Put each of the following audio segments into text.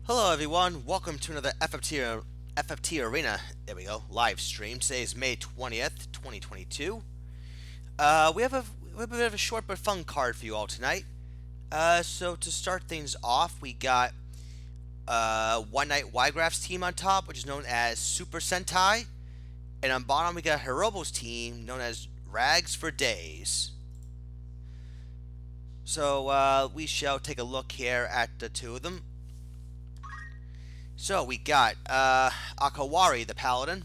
Hello everyone, welcome to another FFT Arena, there we go, live stream. Today is May 20th, 2022. We have a bit of a short but fun card for you all tonight. So to start things off, we got One Night Ygraph's team on top, which is known as Super Sentai. And on bottom we got Heroebal's team, known as Rags for Days. So we shall take a look here at the two of them. So we got Akawari the Paladin,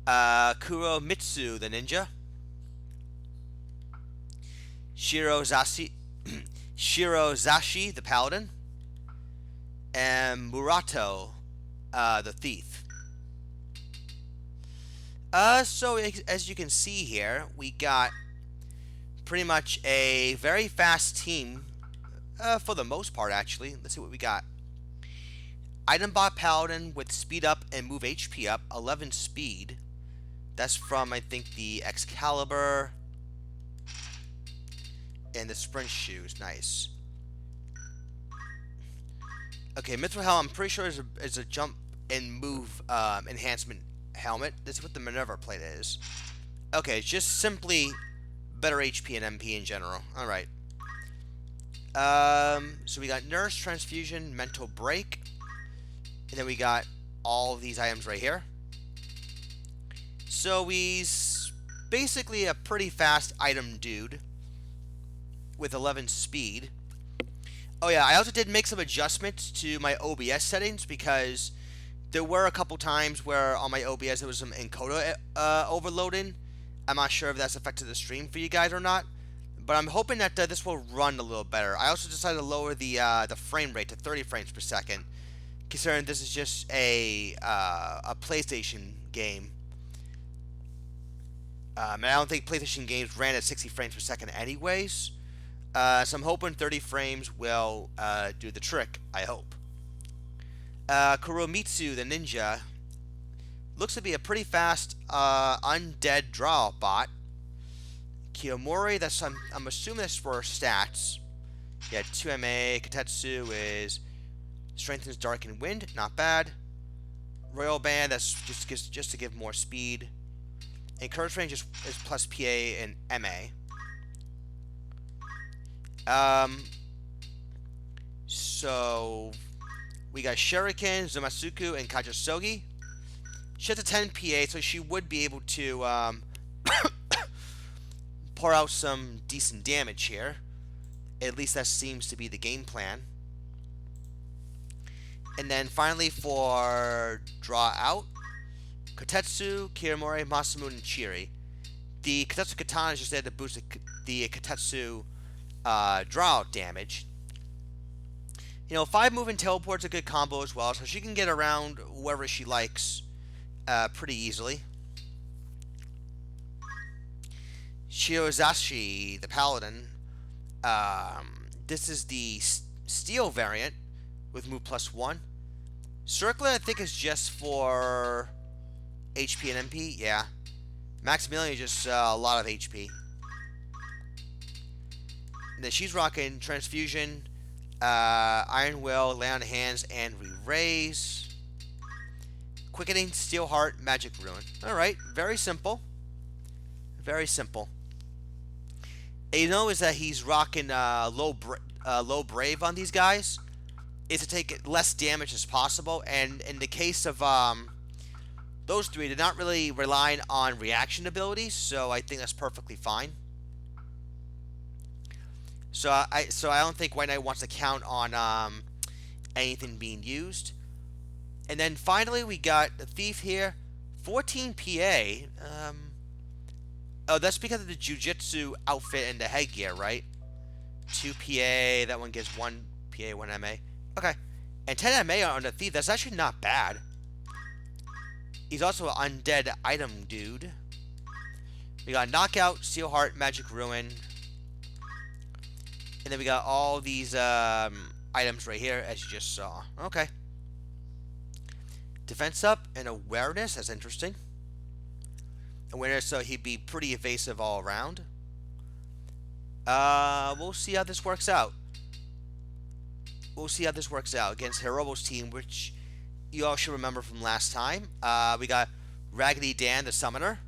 Kuromitsu the Ninja, Shirozashi the Paladin, and Murato the Thief. So as you can see here, we got pretty much a very fast team for the most part, actually. Let's see what we got. Itembot Paladin with speed up and move HP up, 11 speed. That's from, I think, the Excalibur and the Sprint shoes. Nice. Okay, Mithril Helm, I'm pretty sure is a jump and move enhancement helmet. This is what the Minerva plate is. Okay, it's just simply better HP and MP in general. Alright. So we got Nurse, Transfusion, Mental Break. And then we got all of these items right here. So he's basically a pretty fast item dude with 11 speed. Oh yeah, I also did make some adjustments to my OBS settings because there were a couple times where on my OBS there was some encoder overloading. I'm not sure if that's affected the stream for you guys or not, but I'm hoping that this will run a little better. I also decided to lower the frame rate to 30 frames per second. Considering this is just a PlayStation game. And I don't think PlayStation games ran at 60 frames per second anyways. So I'm hoping 30 frames will do the trick, I hope. Kuromitsu the Ninja looks to be a pretty fast undead draw bot. Kiyomori, that's I'm assuming that's for stats. Yeah, 2 MA. Katetsu is strengthens Dark and Wind, not bad. Royal Band, that's just to give more speed. And Curse Range is plus PA and MA. So we got Shuriken, Zumasuku, and Kajasogi. She has a 10 PA, so she would be able to pour out some decent damage here. At least that seems to be the game plan. And then finally for draw out, Kotetsu, Kiromori, Masamune, and Chiri. The Kotetsu Katana is just there to boost the Kotetsu draw out damage. You know, 5 move and teleport's a good combo as well, so she can get around wherever she likes pretty easily. Shirozashi, the Paladin. This is the Steel variant with move +1. Circlet, I think, is just for HP and MP. Yeah. Maximilian is just a lot of HP. And then she's rocking Transfusion, Iron Will, Lay on Hands, and Re-Raise. Quickening, Steel Heart, Magic Ruin. Alright, very simple. Very simple. And you know is that he's rocking low Brave on these guys. Is to take less damage as possible, and in the case of those three, they're not really relying on reaction abilities, so I think that's perfectly fine. So I don't think White Knight wants to count on anything being used. And then finally we got the Thief here, 14 PA. Oh, that's because of the Jiu-Jitsu outfit and the headgear, right? 2 PA, that one gives 1 PA, 1 MA. Okay, and 10 MA on the Thief, that's actually not bad. He's also an undead item dude. We got Knockout, Steel Heart, Magic Ruin. And then we got all these items right here, as you just saw. Okay. Defense up and Awareness, that's interesting. Awareness, so he'd be pretty evasive all around. We'll see how this works out. we'll see how this works out against Heroebal's team, which you all should remember from last time. We got Raggedy Dan, the Summoner,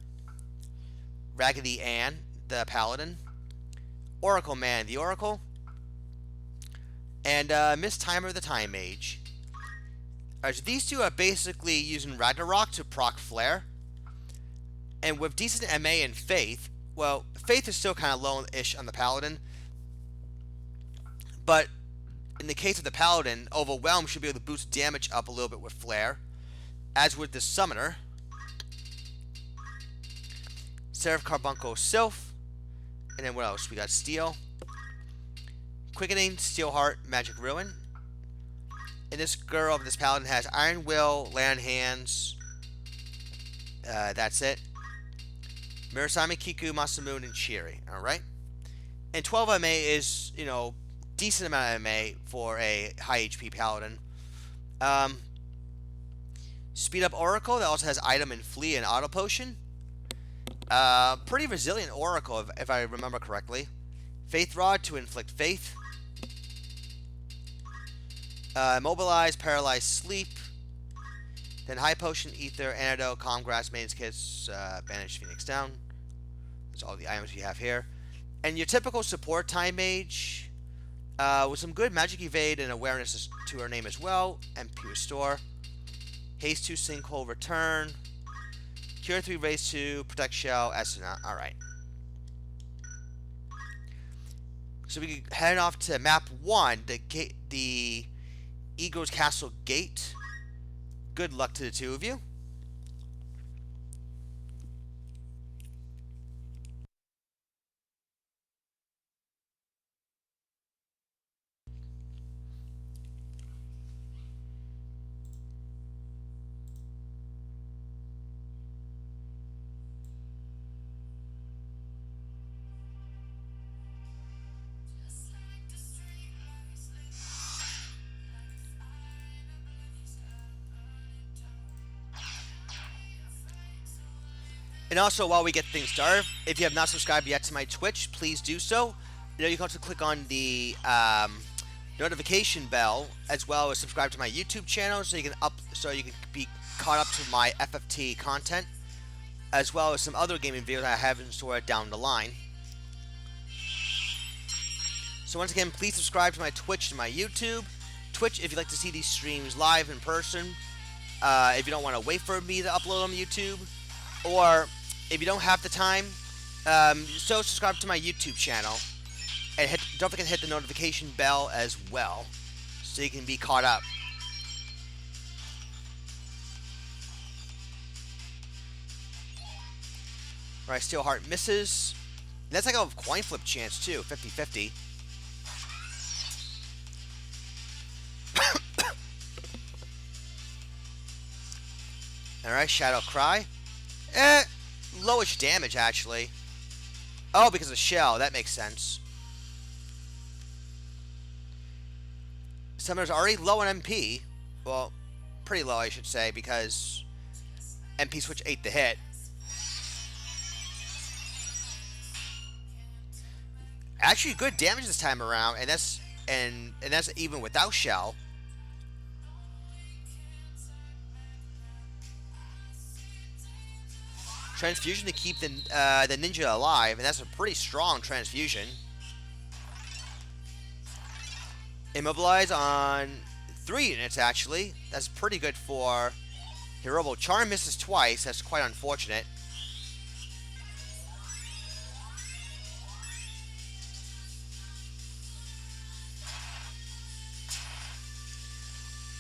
Raggedy Ann, the Paladin, Oracle Man, the Oracle, and Miss Timer, the Time Mage. Alright, so these two are basically using Ragnarok to proc Flare. And with decent MA and Faith, well, Faith is still kind of low-ish on the Paladin. But in the case of the Paladin, Overwhelm should be able to boost damage up a little bit with Flare. As with the Summoner. Seraph Carbuncle Sylph. And then what else? We got Steel. Quickening, Steelheart, Magic Ruin. And this girl, this Paladin, has Iron Will, Land Hands. That's it. Murasame, Kiku, Masamune, and Shiri. Alright? And 12 MA is, you know, decent amount of MA for a high HP Paladin. Speed Up Oracle, that also has Item and Flee and Auto Potion. Pretty resilient Oracle, if I remember correctly. Faith Rod to inflict Faith. Immobilize, Paralyze, Sleep. Then High Potion, Ether, Antidote, Calm Grass, Maiden's Kiss, Banish Phoenix down. That's all the items we have here. And your typical support Time Mage, with some good Magic Evade and Awareness to her name as well. MP Restore. Haste 2, Sinkhole, Return. Cure 3, Raise 2, Protect Shell, Astronaut. Alright. So we can head off to map 1, the Eagle's Castle Gate. Good luck to the two of you. And also, while we get things started, if you have not subscribed yet to my Twitch, please do so. You know, you can also click on the notification bell, as well as subscribe to my YouTube channel, so you can be caught up to my FFT content, as well as some other gaming videos I have in store down the line. So once again, please subscribe to my Twitch and my YouTube. Twitch, if you'd like to see these streams live in person. If you don't want to wait for me to upload on YouTube, or if you don't have the time, so subscribe to my YouTube channel, and don't forget to hit the notification bell as well, so you can be caught up. Alright, Steelheart misses. And that's like a coin flip chance too, 50-50. Alright, Shadow Cry. Lowish damage, actually. Oh, because of Shell. That makes sense. Summoner's already low on MP. Well, pretty low, I should say, because MP switch 8 to hit. Actually, good damage this time around, and that's even without Shell. Transfusion to keep the ninja alive, and that's a pretty strong transfusion. Immobilize on 3 units, actually. That's pretty good for Heroebal. Charm misses twice. That's quite unfortunate.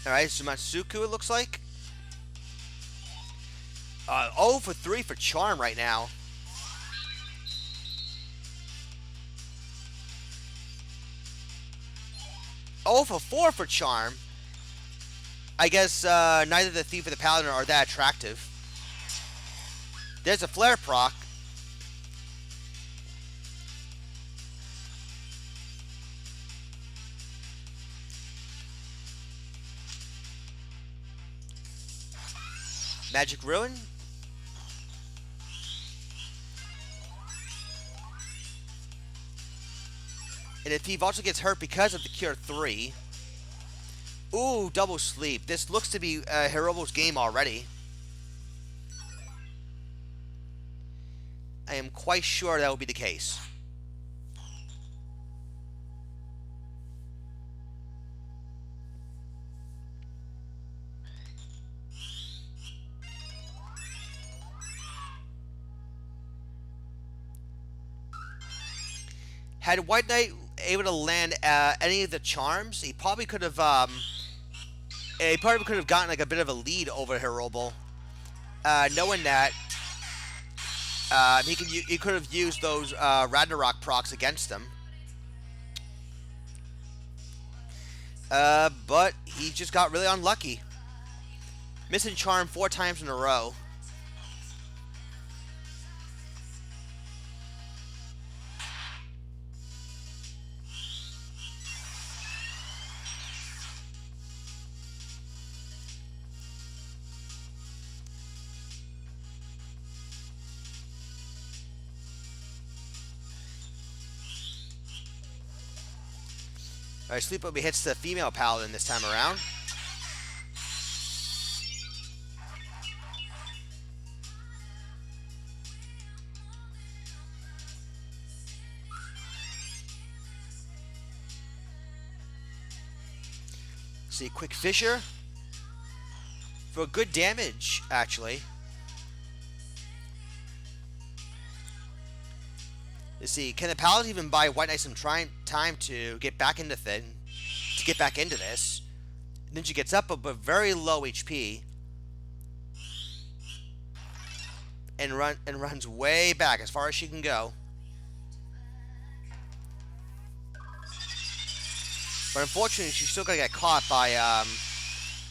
Alright, Sumatsuku, it looks like. 0 for 3 for Charm right now. Oh for 4 for Charm. I guess neither the Thief or the Paladin are that attractive. There's a Flare proc. Magic Ruin. And the Thief also gets hurt because of the Cure 3. Ooh, double sleep. This looks to be Heroebal's game already. I am quite sure that will be the case. Had White Knight able to land any of the charms, he probably could have gotten like a bit of a lead over Heroebal. Knowing that he could have used those Ragnarok procs against him. But he just got really unlucky. Missing charm 4 times in a row. Alright, Sleep Obi hits the female paladin this time around. See, quick fissure for good damage, actually. Let's see, can the paladin even buy White Knight some time to get back into this? Ninja gets up, but very low HP, and runs way back as far as she can go. But unfortunately, she's still gonna get caught by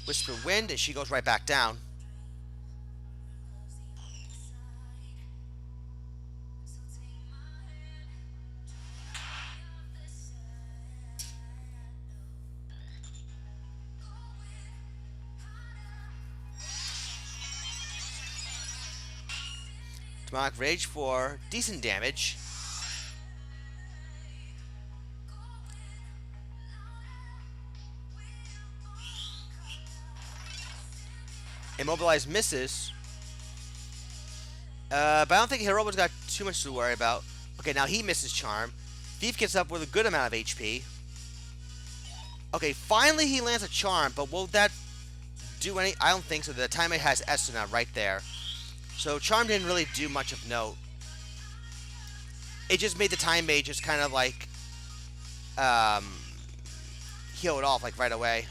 Whisper Wind, and she goes right back down. Demonic Rage for decent damage. Immobilize misses. But I don't think Heroebal's got too much to worry about. Okay, now he misses Charm. Thief gets up with a good amount of HP. Okay, finally he lands a Charm, but will that do any... I don't think so. The timer has Esuna right there. So Charm didn't really do much of note. It just made the Time Mage just kind of like... heal it off like right away.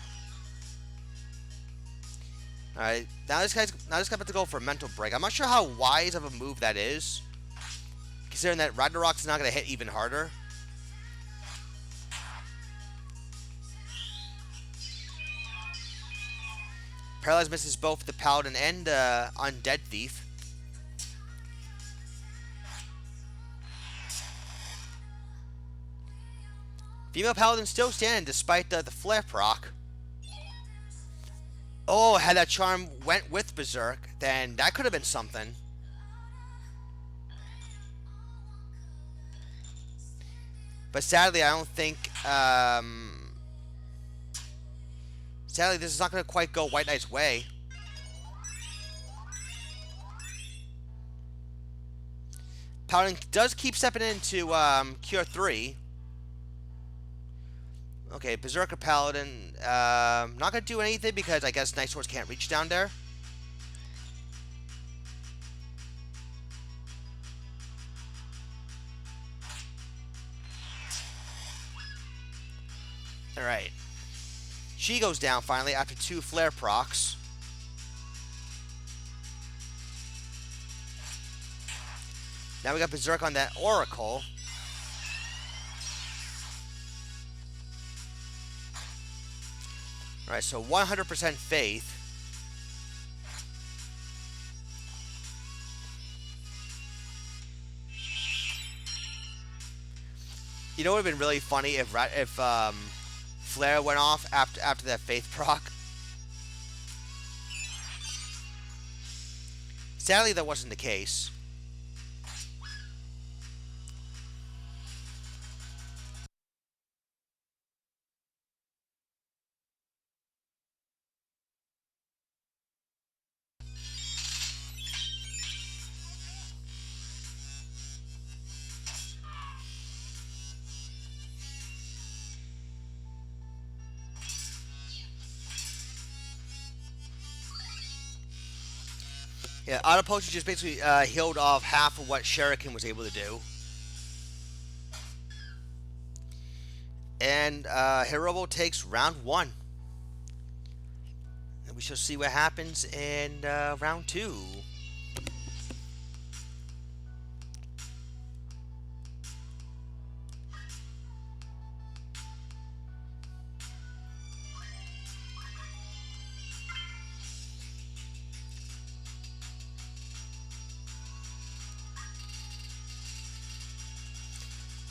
Alright, now this guy's about to go for a mental break. I'm not sure how wise of a move that is, considering that Ragnarok's not going to hit even harder. Paralyze misses both the Paladin and Undead Thief. Female Paladin still standing despite the flare proc. Oh, had that charm went with Berserk, then that could have been something. But sadly, I don't think... sadly, this is not going to quite go White Knight's way. Paladin does keep stepping into Cure 3. Okay, Berserker Paladin, not going to do anything because I guess Night Swords can't reach down there. Alright. She goes down finally after 2 flare procs. Now we got Berserk on that Oracle. Alright, so 100% faith. You know what would have been really funny if Flare went off after that faith proc? Sadly, that wasn't the case. Yeah, auto potion just basically healed off half of what Shuriken was able to do. And Heroebal takes round 1. And we shall see what happens in round 2.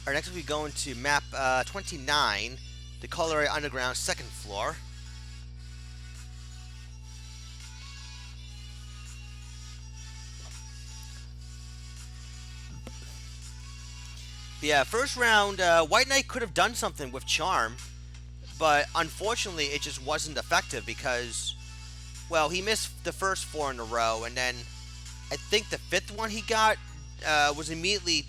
Our next we go into map 29, the Colliery Underground 2nd floor. Yeah, first round, White Knight could have done something with Charm, but unfortunately it just wasn't effective because, well, he missed the first 4 in a row, and then I think the 5th one he got was immediately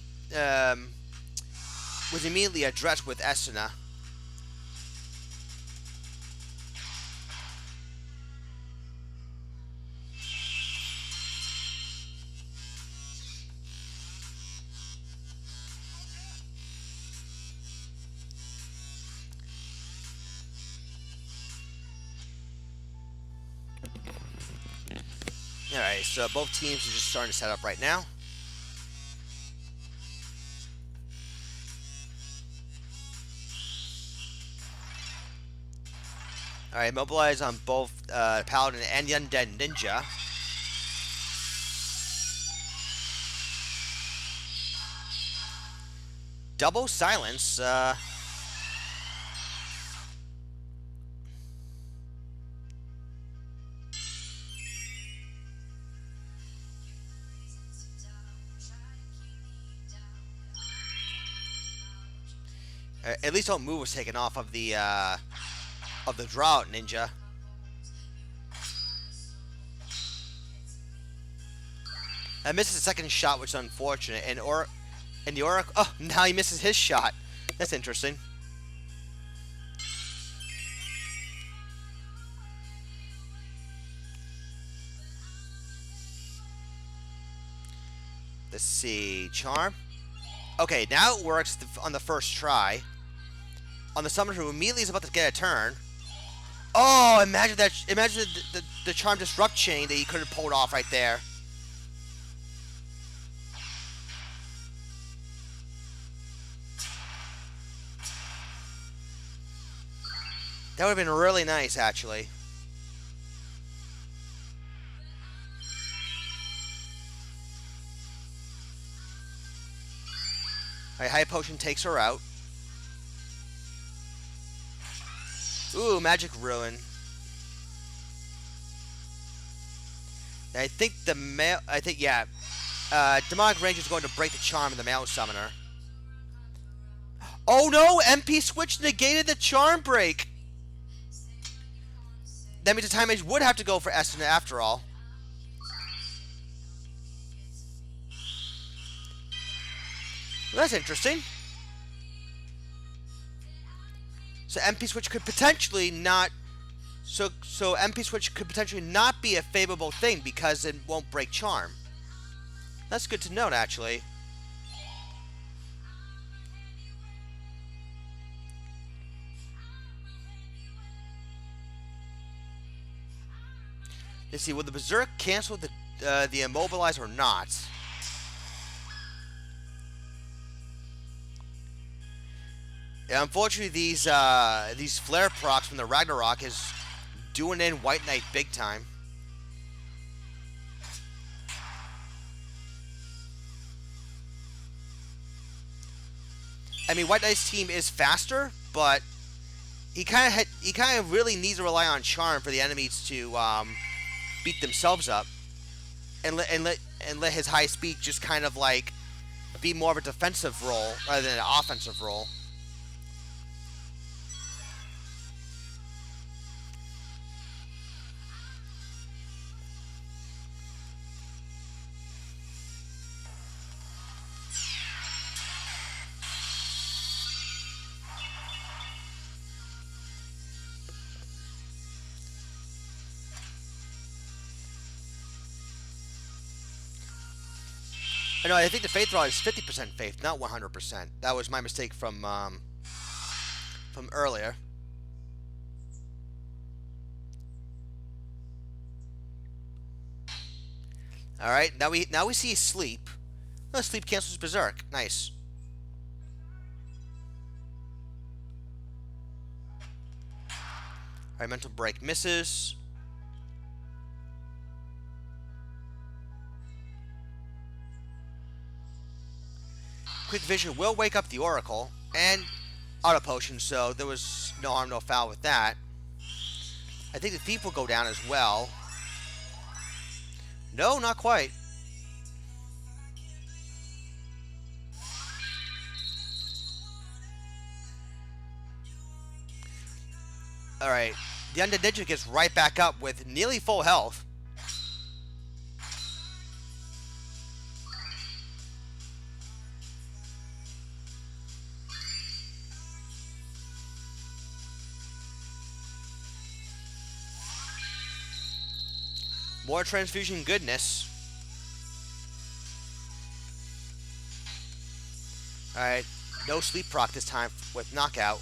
addressed with Esuna. Alright, so both teams are just starting to set up right now. Alright, mobilize on both Paladin and Undead Ninja. Double silence. At least don't move was taken off of the drought ninja. I missed the second shot, which is unfortunate. And the Oracle. Oh, now he misses his shot. That's interesting. Let's see, Charm. Okay, now it works on the first try. On the summoner who immediately is about to get a turn. Oh, imagine that! Imagine the Charm Disrupt chain that he could have pulled off right there. That would have been really nice, actually. Alright, High Potion takes her out. Ooh, Magic Ruin. I think yeah. Demonic Range is going to break the charm of the Male Summoner. Oh no! MP Switch negated the charm break! That means the Time Mage would have to go for Esuna after all. Well, that's interesting. So MP Switch could potentially not... So MP Switch could potentially not be a favorable thing because it won't break charm. That's good to note, actually. Let's see, will the Berserk cancel the Immobilize or not? Yeah, unfortunately, these flare procs from the Ragnarok is doing in White Knight big time. I mean, White Knight's team is faster, but he kind of really needs to rely on charm for the enemies to beat themselves up, and let his high speed just kind of like be more of a defensive role rather than an offensive role. No, I think the faith rod is 50% faith, not 100%. That was my mistake from earlier. All right, now we see sleep. Oh, sleep cancels berserk. Nice. All right, mental break misses. Quick vision will wake up the oracle and auto potion, so there was no harm, no foul with that. I think the thief will go down as well. No, not quite. Alright, the undead ninja gets right back up with nearly full health. More transfusion goodness. Alright, no sleep proc this time with knockout.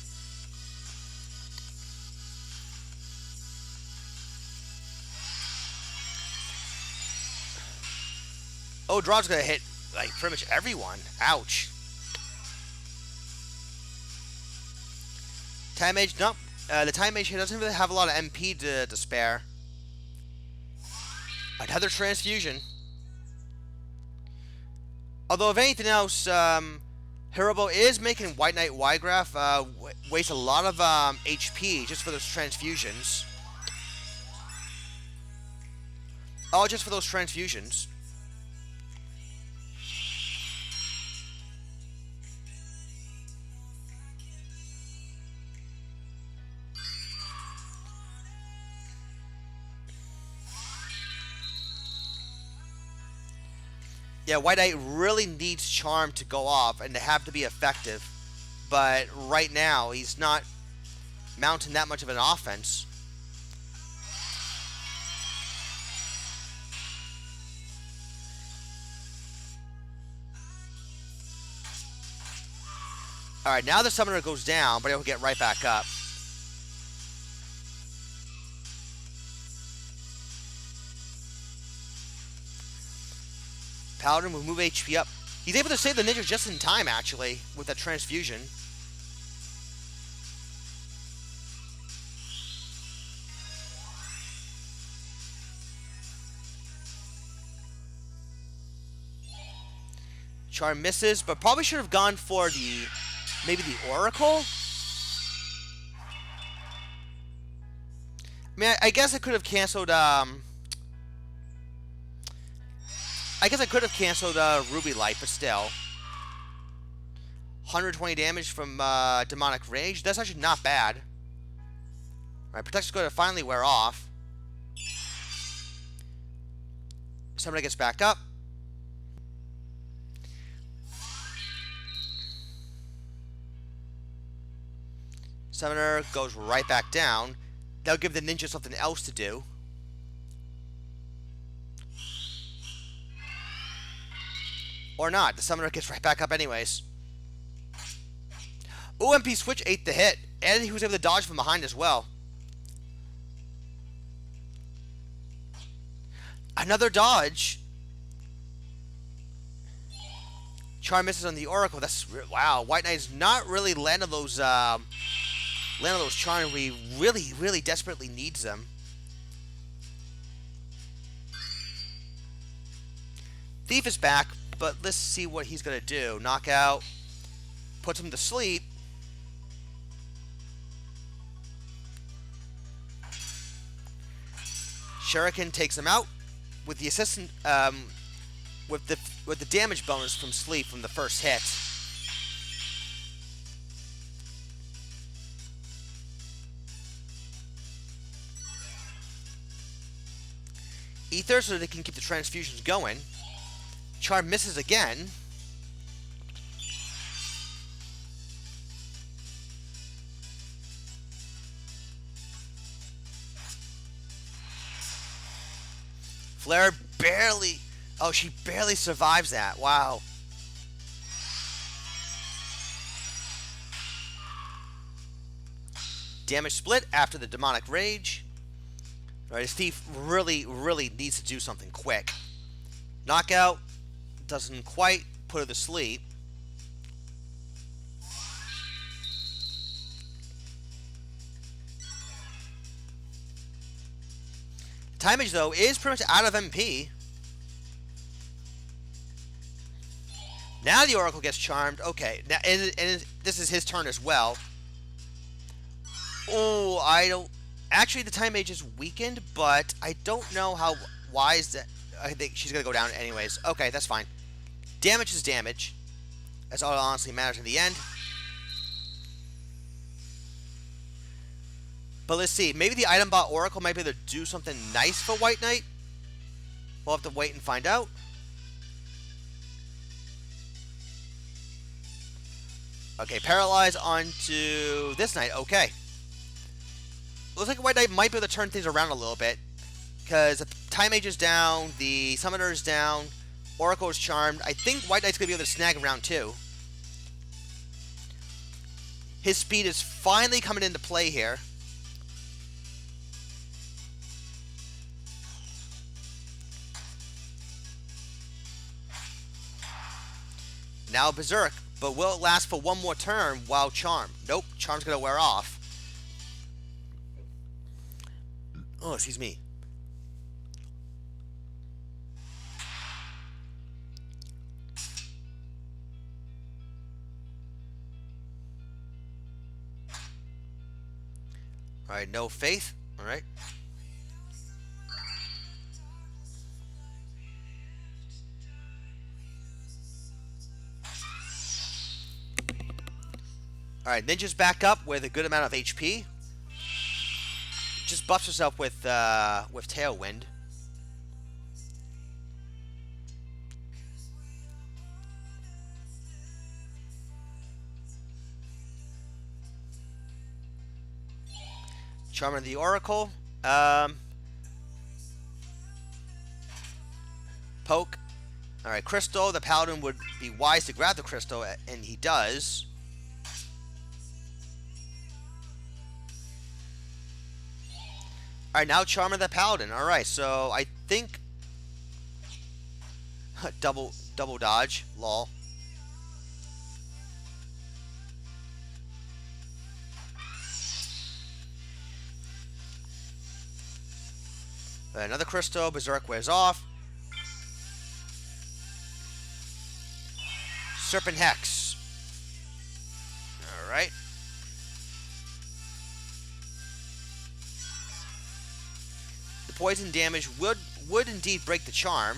Oh, draw's gonna hit, like, pretty much everyone. Ouch. Time mage, no. The time mage here doesn't really have a lot of MP to spare. Another transfusion. Although, if anything else, Heroebal is making White Knight Ygraph waste a lot of HP just for those transfusions. Oh, just for those transfusions. Yeah, White Knight really needs Charm to go off and to have to be effective. But right now, he's not mounting that much of an offense. Alright, now the summoner goes down, but he'll get right back up. Paladin will move HP up. He's able to save the ninja just in time, actually, with that transfusion. Charm misses, but probably should have gone for maybe the Oracle? I mean, I guess I could have canceled, I guess I could have canceled Ruby Light, but still. 120 damage from Demonic Rage. That's actually not bad. Alright, Protection's going to finally wear off. Somebody gets back up. Summoner goes right back down. That'll give the ninja something else to do. Or not. The summoner gets right back up anyways. Ooh, MP Switch ate the hit. And he was able to dodge from behind as well. Another dodge. Charm misses on the Oracle. That's wow. White Knight's not really landing those charms. We really desperately needs them. Thief is back, but let's see what he's gonna do. Knockout puts him to sleep. Shuriken takes him out with the assistant with the damage bonus from sleep from the first hit. Ether so they can keep the transfusions going. Charm misses again. Flare barely Oh, she barely survives that. Wow. Damage split after the demonic rage. Alright, his thief really, really needs to do something quick. Knockout doesn't quite put her to sleep. Time Mage, though, is pretty much out of MP. Now the Oracle gets charmed. Okay, now and this is his turn as well. Oh, I don't... Actually, the Time Mage is weakened, but I don't know how wise that... I think she's going to go down anyways. Okay, that's fine. Damage is damage. That's all that honestly matters in the end. But let's see. Maybe the item bot Oracle might be able to do something nice for White Knight. We'll have to wait and find out. Okay, paralyze onto this Knight. Okay. Looks like White Knight might be able to turn things around a little bit. Because the Time Mage is down, the Summoner is down, Oracle is charmed. I think White Knight's going to be able to snag round 2. His speed is finally coming into play here. Now Berserk, but will it last for one more turn while Charm? Nope, Charm's going to wear off. Oh, excuse me. Alright, no faith. Alright. Alright, Ninja's back up with a good amount of HP. Just buffs herself with Tailwind. Charmer the Oracle. Poke. Alright, Crystal. The Paladin would be wise to grab the Crystal, and he does. Alright, now Charmer the Paladin. Alright, so I think... double dodge. Lol. Another Crystal. Berserk wears off. Serpent Hex. Alright. The poison damage would indeed break the charm.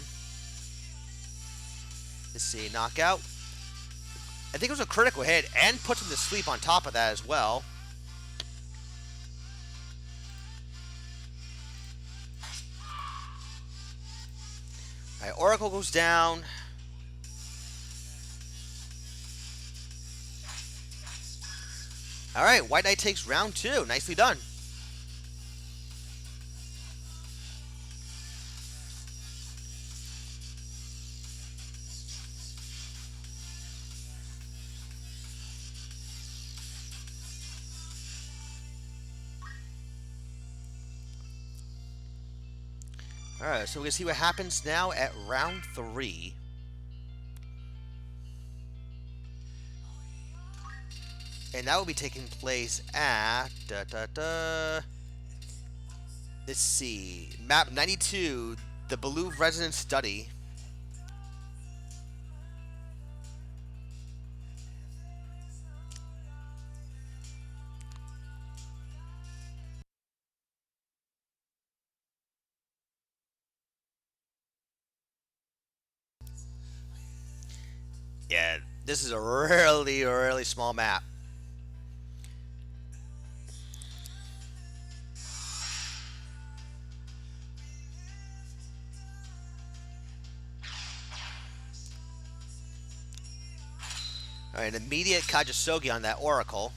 Let's see, knockout. I think it was a critical hit and puts him to sleep on top of that as well. Alright, Oracle goes down. Alright, White Knight takes round 2. Nicely done. Alright, so we're going to see what happens now at round 3. And that will be taking place at... Let's see. Map 92, the Baloo Resident Study. Yeah, this is a really, really small map. Alright, an immediate Kajasogi on that Oracle.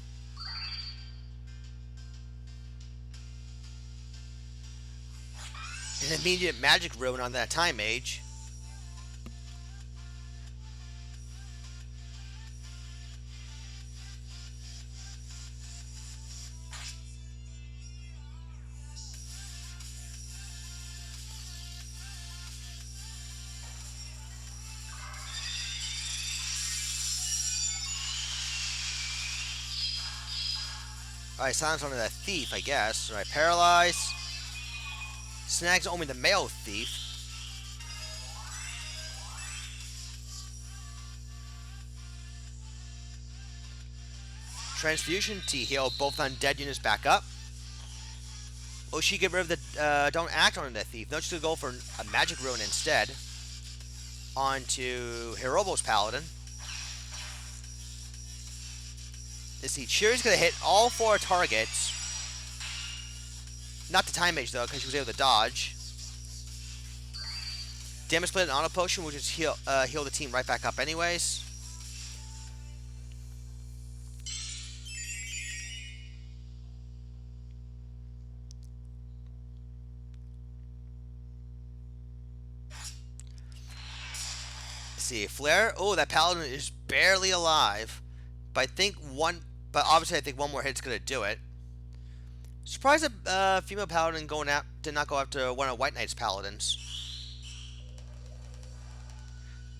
An immediate Magic Ruin on that Time Mage. Alright, silence onto that thief, I guess. Alright, paralyze. Snags only the male thief. Transfusion to heal both undead units back up. Oh, she get rid of the don't act on the thief. No, she's gonna go for a magic ruin instead. On to Heroebal's paladin. Let's see, Cheer's gonna hit all 4 targets. Not the time mage though, because she was able to dodge. Damage split and auto potion, which is heal the team right back up anyways. See, flare. Oh, that paladin is barely alive, but obviously I think one more hit's gonna do it. Surprised that female paladin did not go after one of White Knight's paladins.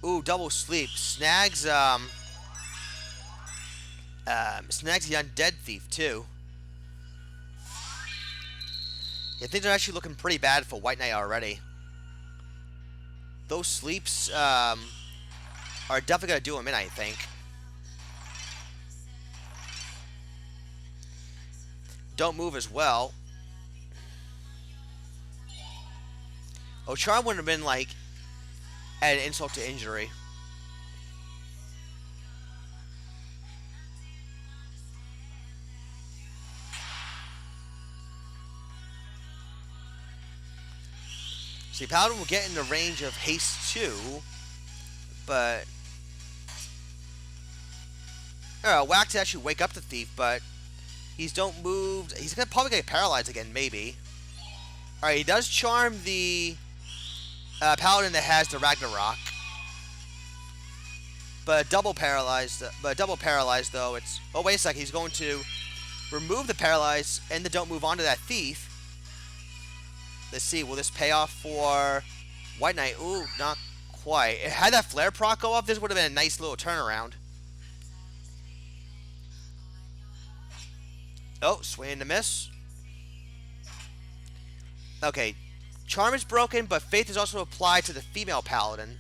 Ooh, double sleep snags. Snags the undead thief too. Yeah, things are actually looking pretty bad for White Knight already. Those sleeps are definitely going to do him in, I think. Don't move as well. Oh, charm wouldn't have been like an insult to injury. See, Paladin will get in the range of haste too, but Whack to actually wake up the thief, but he's don't move. He's gonna probably get paralyzed again, maybe. All right, he does charm the Paladin that has the Ragnarok, but double paralyzed. Though it's. Oh wait a sec, he's going to remove the paralyze and the don't move onto that thief. Let's see, will this pay off for White Knight? Ooh, not quite. Had that flare proc go off, this would have been a nice little turnaround. Oh, swing and a miss. Okay, charm is broken, but faith is also applied to the female paladin.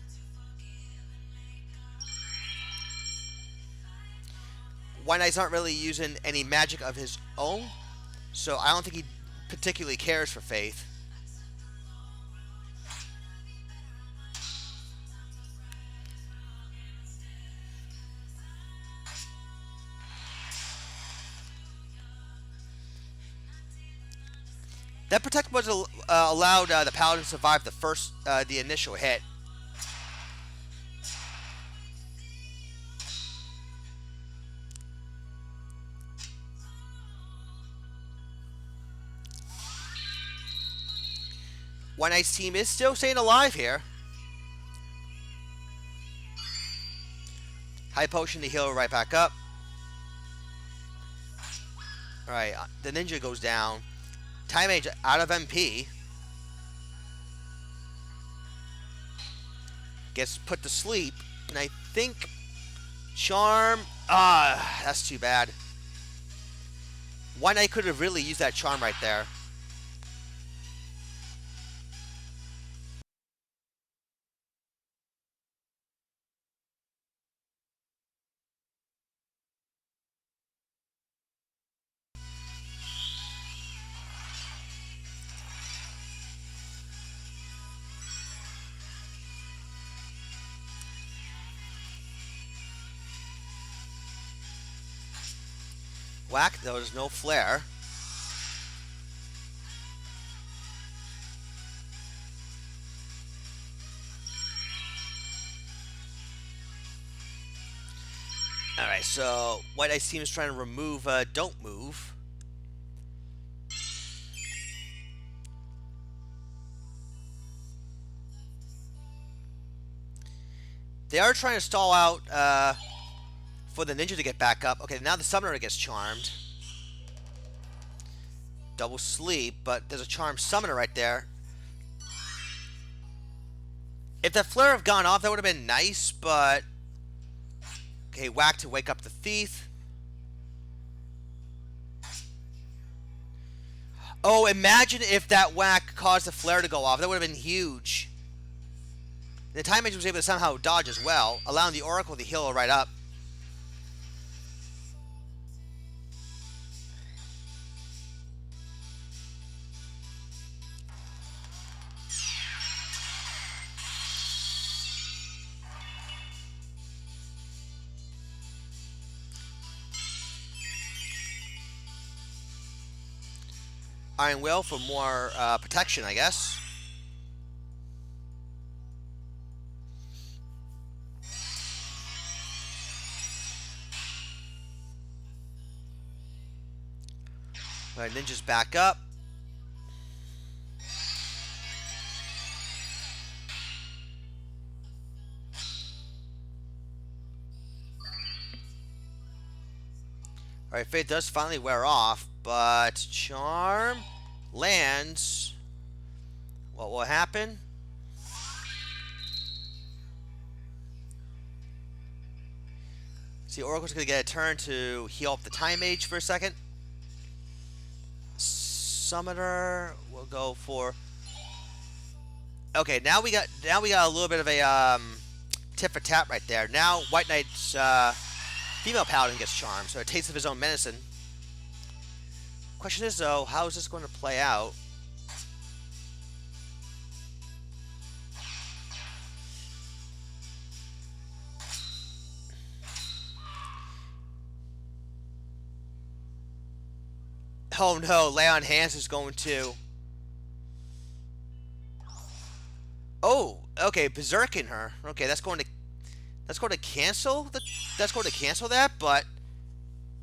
White Knight's not really using any magic of his own, so I don't think he particularly cares for faith. That protect was allowed the paladin to survive the initial hit. White Knight's team is still staying alive here. High potion to heal right back up. Alright, the ninja goes down. Time Mage out of MP. Gets put to sleep. And I think charm. That's too bad. White Knight could have really used that charm right there. Whack, there was no flare. Alright, so White Knight's team is trying to remove Don't Move. They are trying to stall out for the ninja to get back up. Okay, now the summoner gets charmed. Double sleep, but there's a charmed summoner right there. If that flare had gone off, that would have been nice, but... Okay, Whack to wake up the thief. Oh, imagine if that whack caused the flare to go off. That would have been huge. The time mage was able to somehow dodge as well, allowing the Oracle to heal right up. Iron Will for more protection, I guess. Alright, ninjas back up. Alright, Fate does finally wear off, but Charm lands. What will happen? See, Oracle's going to get a turn to heal up the Time Mage for a second. Summoner will go for. Okay, now we got a little bit of a tit for tat right there. Now White Knight's female paladin gets charmed, so a taste of his own medicine. Question is though, how is this going to play out? Oh no, Lay on Hands is going to. Oh, okay, berserking her. Okay, that's going to cancel that, but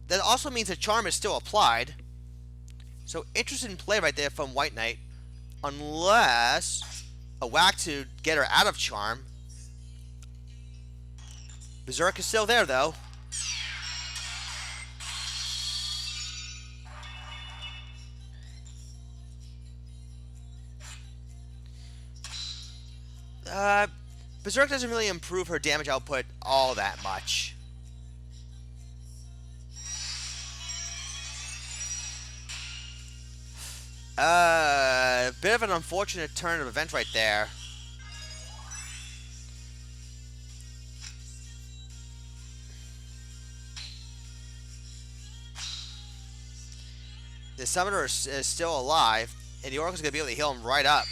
that also means the charm is still applied. So interesting play right there from White Knight. Unless a whack to get her out of charm. Berserk is still there though. Berserk doesn't really improve her damage output all that much. Bit of an unfortunate turn of events right there. The Summoner is still alive, and the Oracle's going to be able to heal him right up.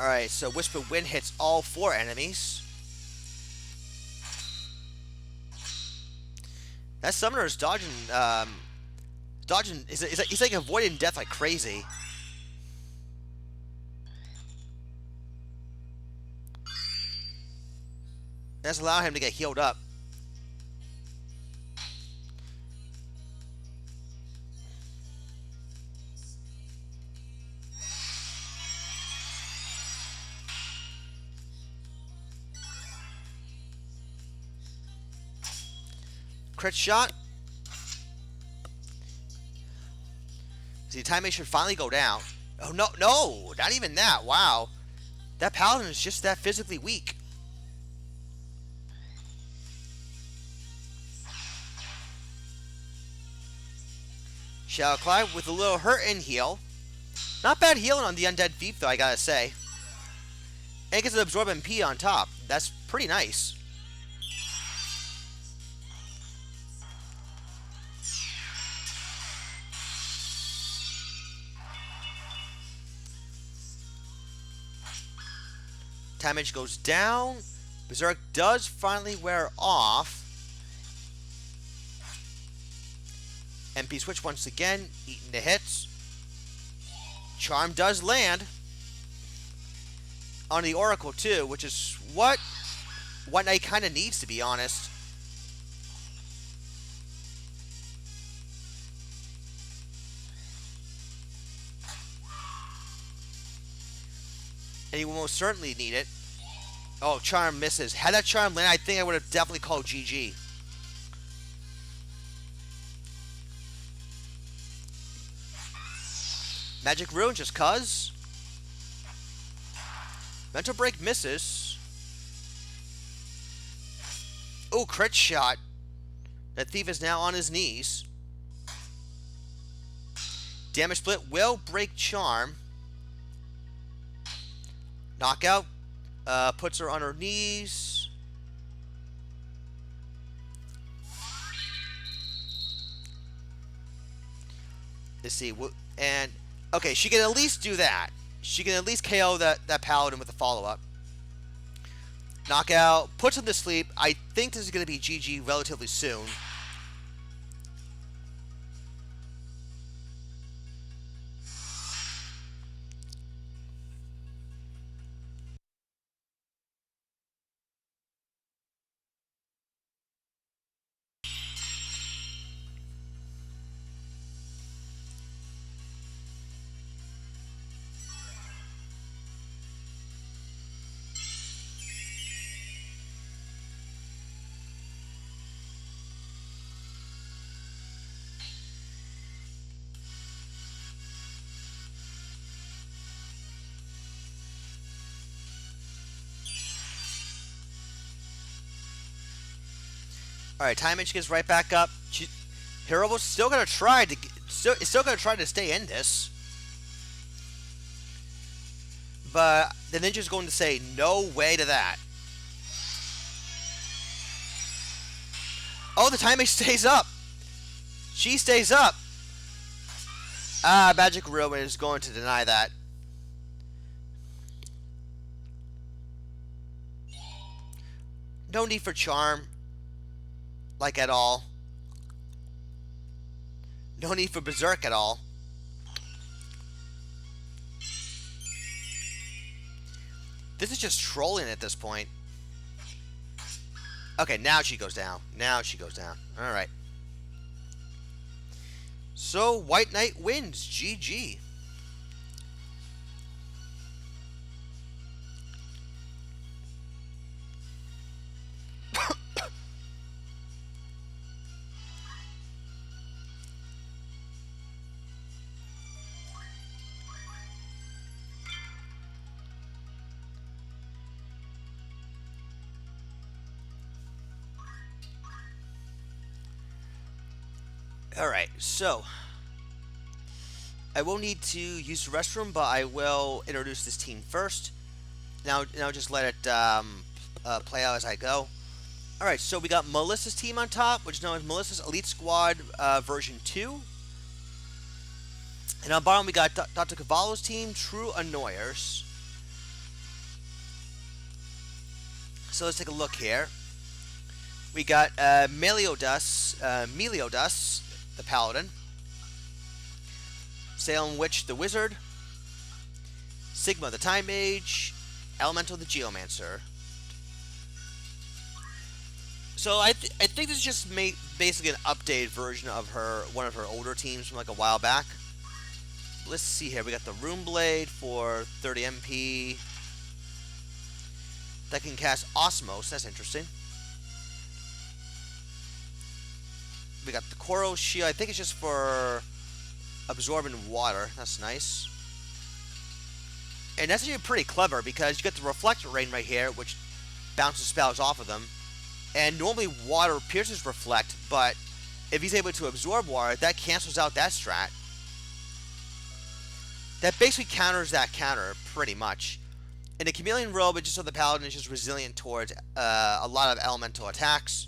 Alright, so Whisper Wind hits all 4 enemies. That Summoner is dodging, he's like avoiding death like crazy. That's allowing him to get healed up. Crit shot. See, time should finally go down. Oh, no, no, not even that. Wow. That paladin is just that physically weak. Shall Clive with a little hurt and heal. Not bad healing on the Undead Thief, though, I gotta say. And gets an Absorb MP on top. That's pretty nice. Damage goes down. Berserk does finally wear off. MP switch once again, eating the hits. Charm does land on the Oracle too, which is what White Knight kind of needs, to be honest. And you will most certainly need it. Oh, Charm misses. Had that Charm landed, I think I would have definitely called GG. Magic Ruin just cuz. Mental Break misses. Oh, crit shot. That thief is now on his knees. Damage split will break Charm. Knockout. Puts her on her knees. Let's see. And, okay, she can at least do that. She can at least KO that Paladin with a follow-up. Knockout. Puts him to sleep. I think this is going to be GG relatively soon. All right, time she gets right back up. Heroebal still gonna try to still gonna try to stay in this, but the ninja's going to say no way to that. Oh, the time stays up. She stays up. Magic Ruin is going to deny that. No need for Charm. Like, at all. No need for Berserk at all. This is just trolling at this point. Okay, now she goes down. Now she goes down. Alright. So, White Knight wins. GG. Alright, so I will need to use the restroom, but I will introduce this team first. Now just let it play out as I go. Alright, so we got Melissa's team on top, which is known as Melissa's Elite Squad version 2. And on bottom we got Dr. Carvalho's team, True Annoyers. So let's take a look here. We got Meliodas, the Paladin, Salem Witch, the Wizard, Sigma, the Time Mage, Elemental, the Geomancer. So I think this is just basically an updated version of one of her older teams from like a while back. Let's see here. We got the Rune Blade for 30 MP. That can cast Osmos. That's interesting. We got the Coral Shield. I think it's just for absorbing water. That's nice. And that's actually pretty clever because you get the Reflector Rain right here, which bounces spells off of them. And normally water pierces Reflect, but if he's able to absorb water, that cancels out that strat. That basically counters that counter, pretty much. And the Chameleon Robe, just so the Paladin is just resilient towards a lot of elemental attacks.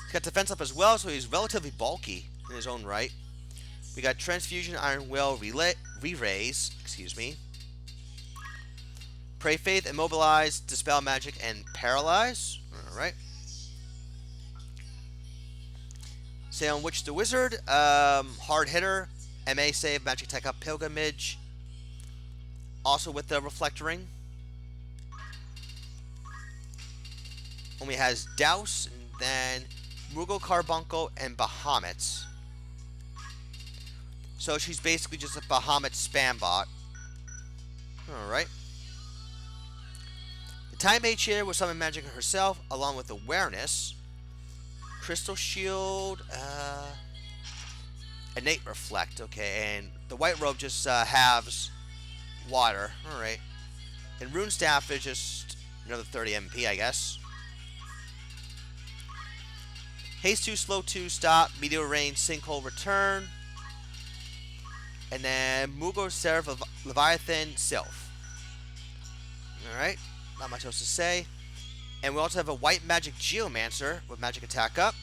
He's got defense up as well, so he's relatively bulky in his own right. We got Transfusion, Iron Will, Re-Raise, Pray Faith, Immobilize, Dispel Magic, and Paralyze. Alright. Salem Witch the Wizard, Hard Hitter, MA Save, Magic Tech Up, Pilgrimage. Also with the Reflect Ring. Only has Douse, and then Mughal Carbuncle, and Bahamut. So she's basically just a Bahamut spam bot. Alright. The Time Mage here will summon magic herself, along with awareness. Crystal Shield, Innate Reflect, okay, and the White Robe just halves water, alright. And Rune Staff is just another 30 MP, I guess. Haste 2, Slow 2, Stop, Meteor Rain, Sinkhole, Return. And then Mughal Seraph, Leviathan, Sylph. Alright, not much else to say. And we also have a White Magic Geomancer with Magic Attack up.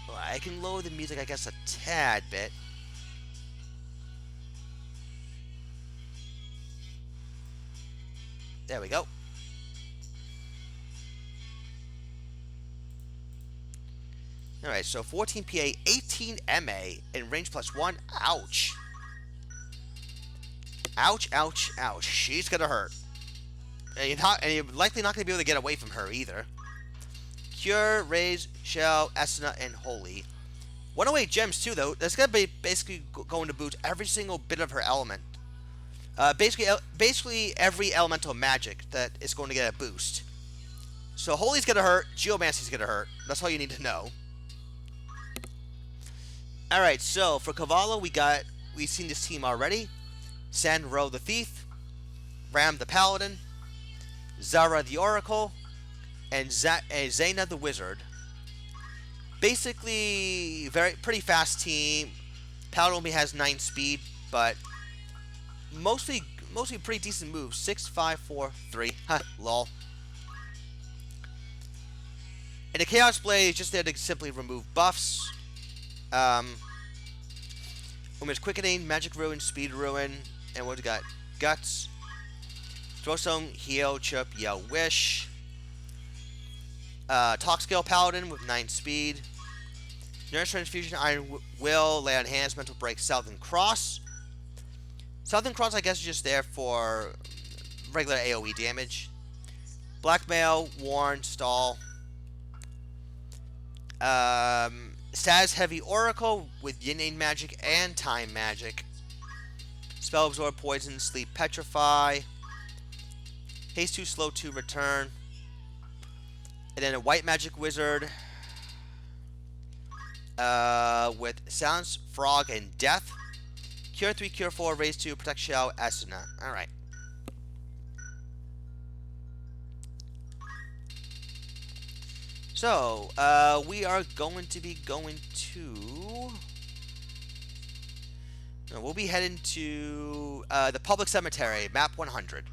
Well, I can lower the music, I guess, a tad bit. There we go. Alright, so 14 PA, 18 MA, and range +1. Ouch. Ouch, ouch, ouch. She's gonna hurt. And you're likely not gonna be able to get away from her either. Cure, Raise, Shell, Asuna, and Holy. 108 gems too, though. That's gonna be basically going to boost every single bit of her element. Basically every elemental magic that is going to get a boost. So Holy's gonna hurt, Geomancy's gonna hurt. That's all you need to know. Alright, so for Carvalho, we've seen this team already. Sandro the Thief, Ram the Paladin, Zara the Oracle, and Zaina the Wizard. Basically, pretty fast team. Paladin only has 9 speed, but mostly pretty decent moves. 6, 5, 4, 3. Ha, lol. And the Chaos Blade is just there to simply remove buffs. There's Quickening, Magic Ruin, Speed Ruin, and what we got? Guts. Throw some, Heal, Chip, Yell, Wish. Talk Scale Paladin with 9 speed. Nurse Transfusion, Iron Will, Lay on Hands, Mental Break, Southern Cross. Southern Cross, I guess, is just there for regular AoE damage. Blackmail, Warn, Stall. Status Heavy Oracle with Yin Magic and Time Magic. Spell Absorb, Poison, Sleep, Petrify. Haste 2, Slow 2, Return. And then a White Magic Wizard with Silence, Frog, and Death. Cure 3, Cure 4, Raise 2, Protect Shell, Asuna. Alright. So, we are going to be going to... No, we'll be heading to the Public Cemetery, map 100.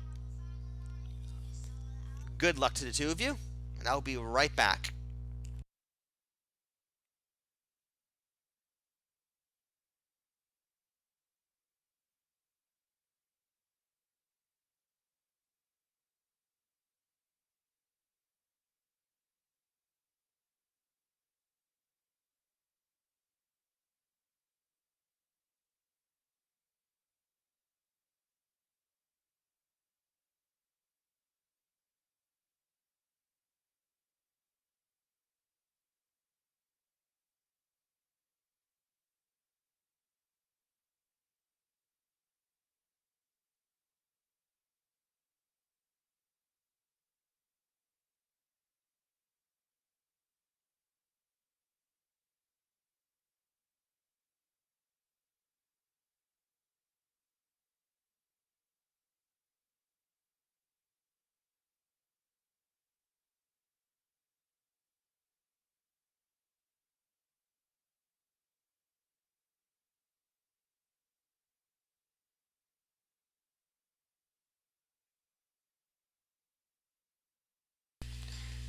Good luck to the two of you, and I'll be right back.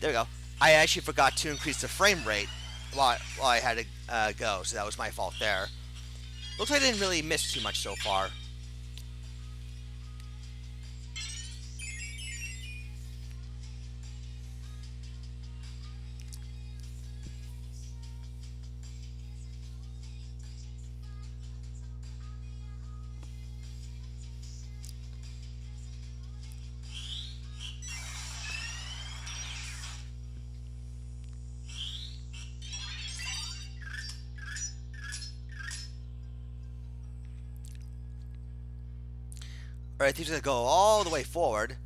There we go. I actually forgot to increase the frame rate while I had to go, so that was my fault there. Looks like I didn't really miss too much so far. Alright, Thief's gonna go all the way forward.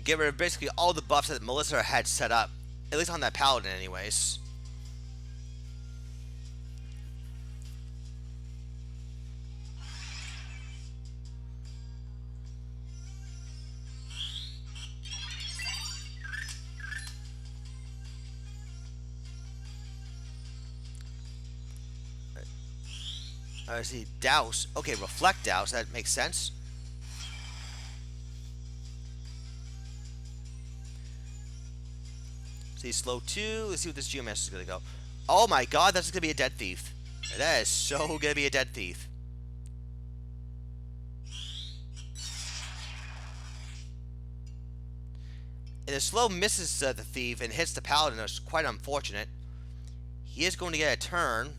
Get rid of basically all the buffs that Melissa had set up. At least on that paladin anyways. I see. Douse. Okay, reflect douse. That makes sense. See, slow 2. Let's see what this Geomancer is going to go. Oh my god, that's going to be a dead thief. That is so going to be a dead thief. And the slow misses the thief and hits the paladin. That's quite unfortunate. He is going to get a turn.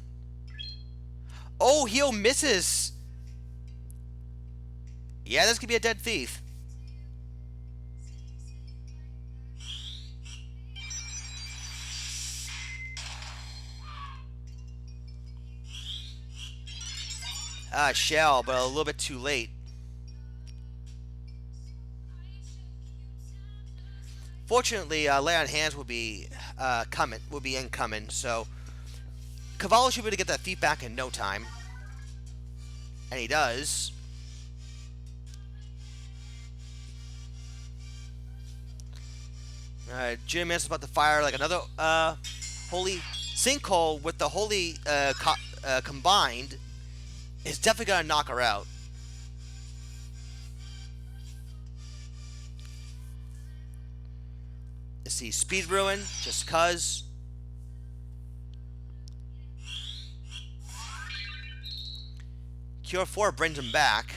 Oh, heal misses. Yeah, this could be a dead thief. Shell, but a little bit too late. Fortunately, lay on hands will be incoming, so Carvalho should be able to get that thief back in no time. And he does. Geomancer is about to fire like another holy sinkhole with the holy combined. Is definitely gonna knock her out. Let's see, speed ruin, just cuz. Cure 4 brings him back.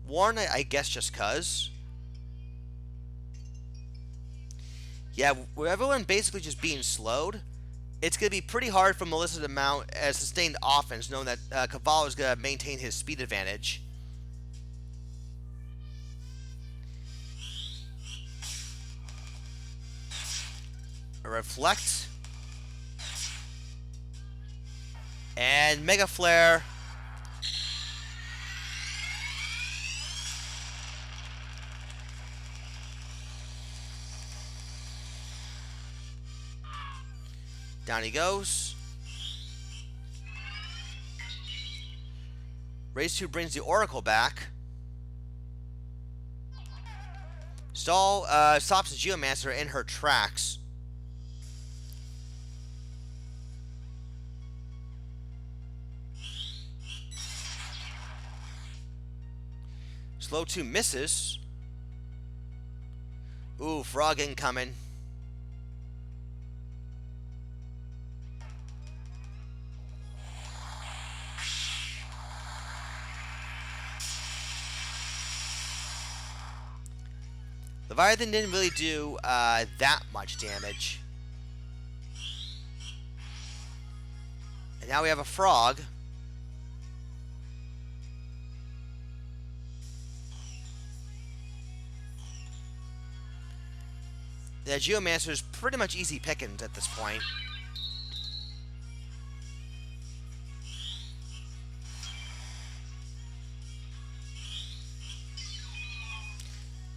Warn, I guess just cuz. Yeah, with everyone basically just being slowed, it's going to be pretty hard for Melissa to mount a sustained offense, knowing that Carvalho is going to maintain his speed advantage. A reflect. And Mega Flare. Down he goes. Raise 2 brings the Oracle back. Stall stops the Geomancer in her tracks. Slow 2 misses. Ooh, frog incoming. Leviathan didn't really do that much damage. And now we have a frog. The Geomancer is pretty much easy pickings at this point.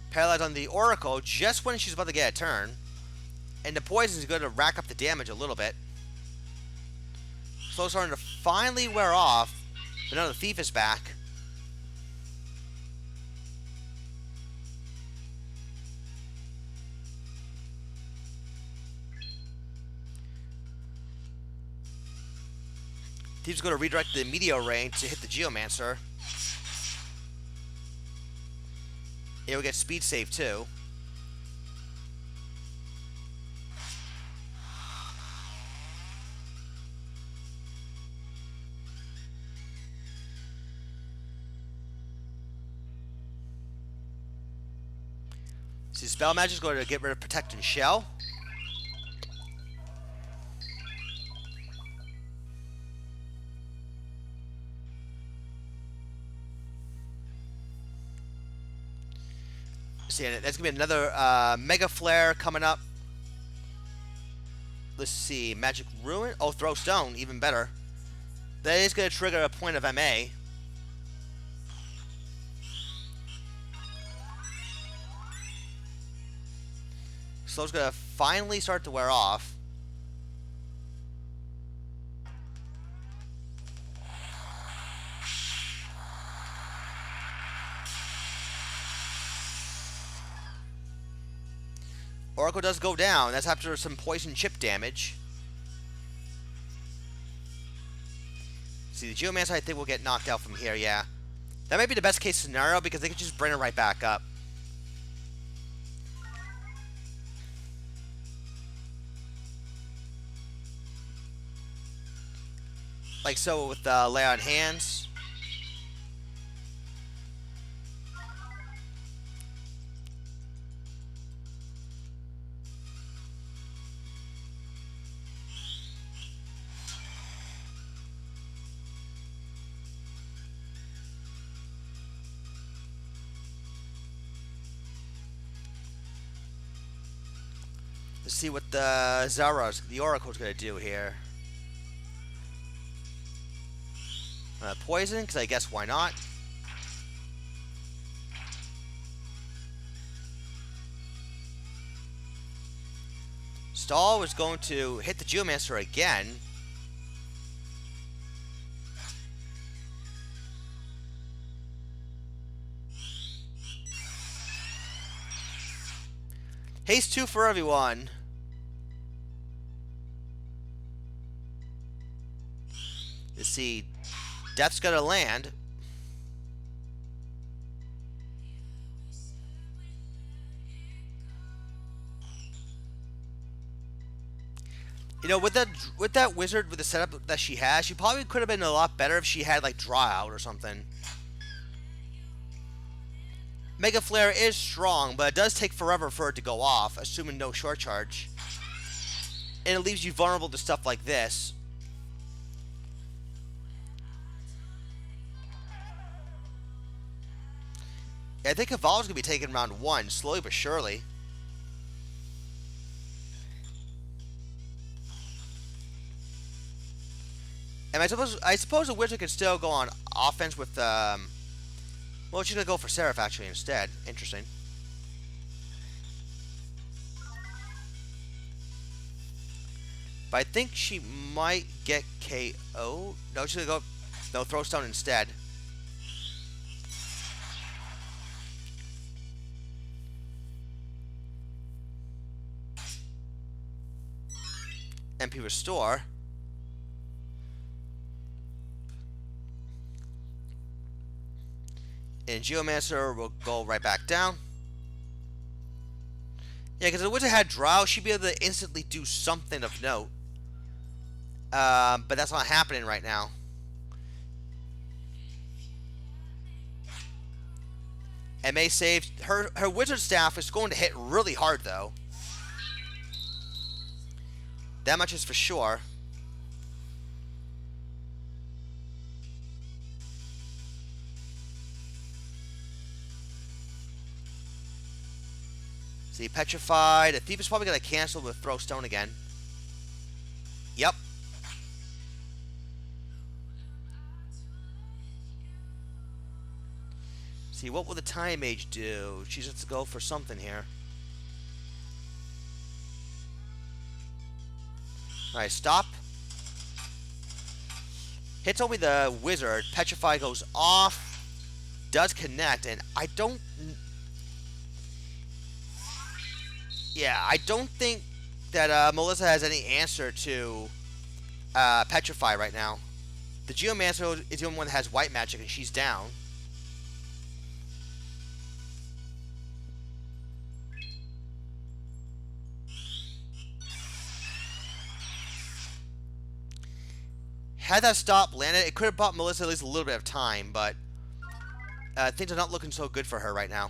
Paralyzed on the Oracle just when she's about to get a turn. And the poison is going to rack up the damage a little bit. Slow starting to finally wear off. But now the thief is back. Thief's going to redirect the Meteor Ray to hit the Geomancer. Yeah, we get speed save too. See, Spell Magic is going to get rid of Protect and Shell. See, that's going to be another Mega Flare coming up. let's see, Magic Ruin. Oh, Throw Stone, even better. That is going to trigger a point of MA. Slow's going to finally start to wear off. Oracle does go down. That's after some poison chip damage. See, the Geomancer I think will get knocked out from here, yeah. That might be the best case scenario because they can just bring it right back up. Like so with Lay on Hands. Let's see what the Oracle's going to do here. Poison, because I guess why not? Stall was going to hit the Geomancer again. Haste 2 for everyone. Let's see. Death's gonna land. You know, with that wizard with the setup that she has, she probably could have been a lot better if she had like draw out or something. Mega Flare is strong, but it does take forever for it to go off, assuming no short charge. And it leaves you vulnerable to stuff like this. I think Carvalho's going to be taking round 1, slowly but surely. And I suppose a wizard could still go on offense with, well, she's going to go for Seraph, actually, instead. Interesting. But I think she might get KO. No, she's going to go, no, Throw Stone instead. MP Restore. And Geomancer will go right back down. Yeah, because if the wizard had Drow, she'd be able to instantly do something of note. But that's not happening right now. MA saved. Her wizard staff is going to hit really hard, though. That much is for sure. See, Petrified. The Thief is probably going to cancel with Throw Stone again. Yep. See, what will the Time Mage do? She's just to go for something here. Alright, stop. Hits only the wizard. Petrify goes off. Does connect, and I don't... Yeah, I don't think that Melissa has any answer to Petrify right now. The Geomancer is the only one that has white magic, and she's down. Had that stop landed, it could have bought Melissa at least a little bit of time, but things are not looking so good for her right now.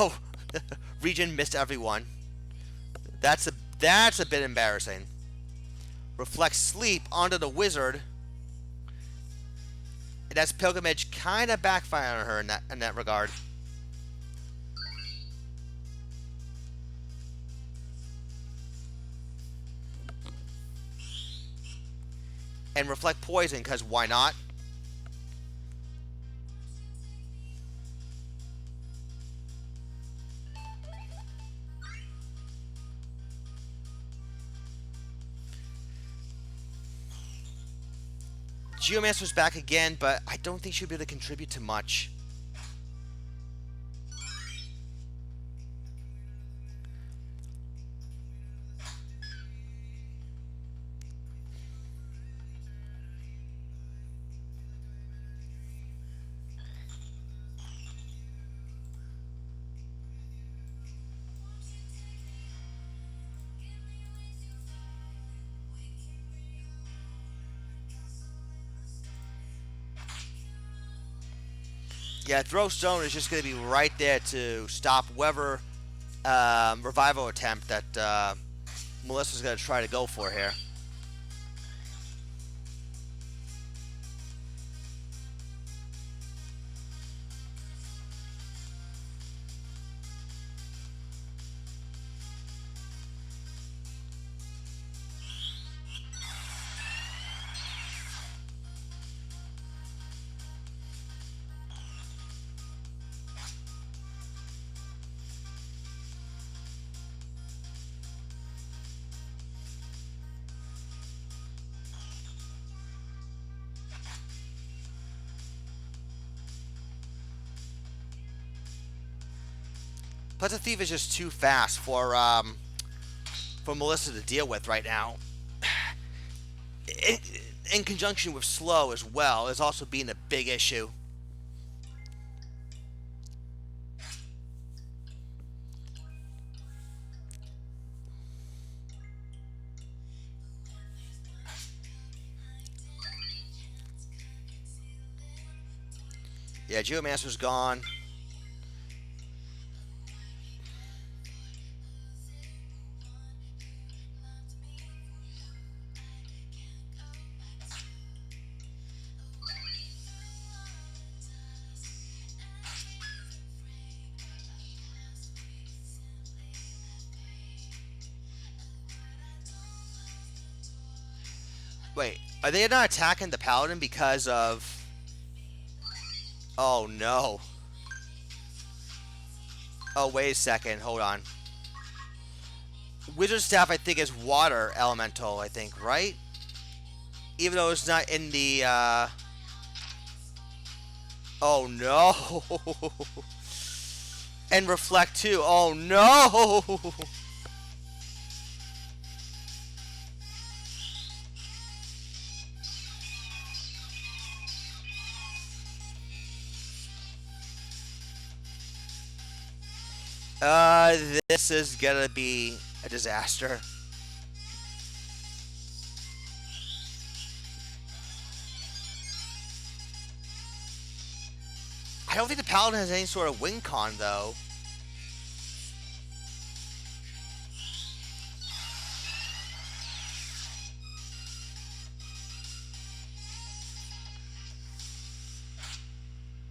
Oh, Regen missed everyone. That's a bit embarrassing. Reflect Sleep onto the wizard. That's Pilgrimage kind of backfiring on her in that regard. And Reflect Poison, because why not? Geomancer's back again, but I don't think she'll be able to contribute to much. Yeah, Throw Stone is just going to be right there to stop whatever revival attempt that Melissa's going to try to go for here. Plus, the Thief is just too fast for Melissa to deal with right now. In conjunction with slow as well, is also being a big issue. Yeah, Geomancer's gone. Wait, are they not attacking the Paladin because of... Oh, no. Oh, wait a second. Hold on. Wizard Staff, I think, is Water Elemental, I think, right? Even though it's not in the... Oh, no. And Reflect, too. Oh, no. This is gonna be a disaster. I don't think the Paladin has any sort of win con, though.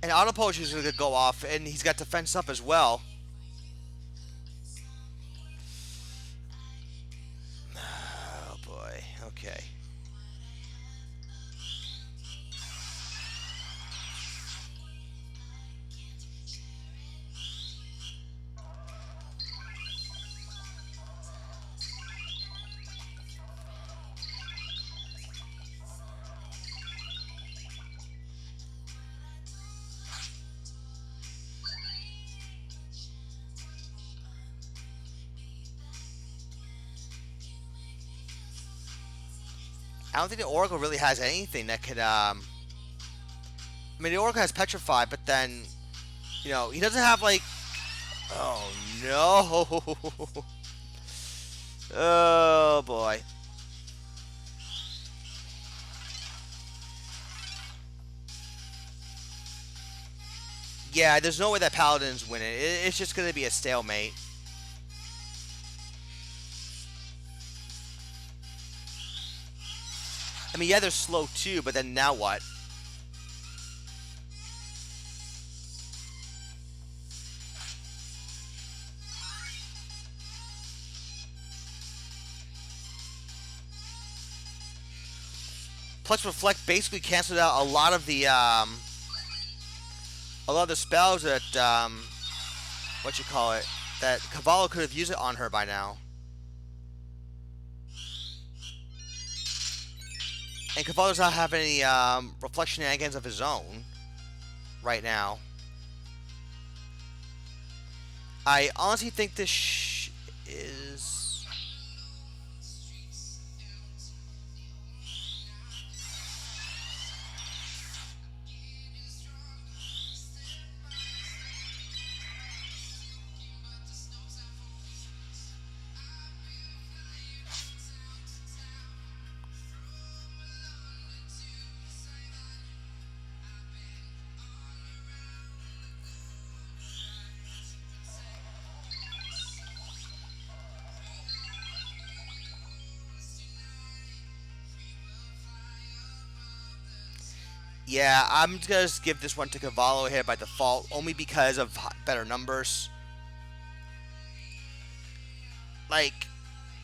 And Auto Poetry is going to go off, and he's got Defense up as well. Oh, boy. Okay. I don't think the Oracle really has anything that could, I mean, the Oracle has Petrify, but then, you know, he doesn't have, like... Oh, no. Oh, boy. Yeah, there's no way that Paladin's winning. It's just going to be a stalemate. I mean, yeah, they're slow too, but then now what? Plus, Reflect basically canceled out a lot of the spells that what you call it, that Carvalho could have used it on her by now. And Carvalho does not have any reflection shenanigans of his own right now. I honestly think this is. Yeah, I'm just gonna give this one to Carvalho here by default, only because of better numbers. Like,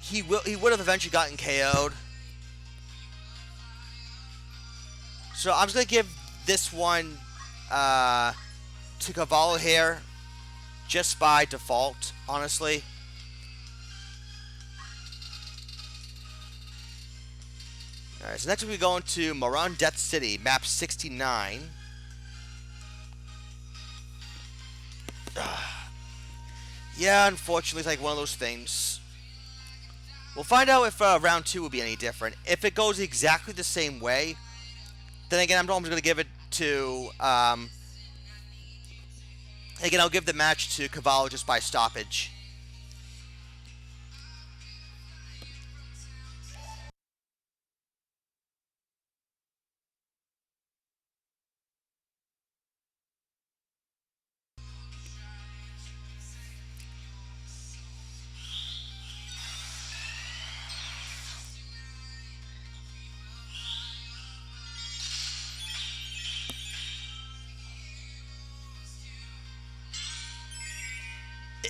he would have eventually gotten KO'd. So I'm just gonna give this one to Carvalho here, just by default, honestly. Alright, so next we're going to Maran Death City, map 69. Yeah, unfortunately, it's like one of those things. We'll find out if round 2 will be any different. If it goes exactly the same way, then again, I'm just going to give it to... again, I'll give the match to Carvalho just by stoppage.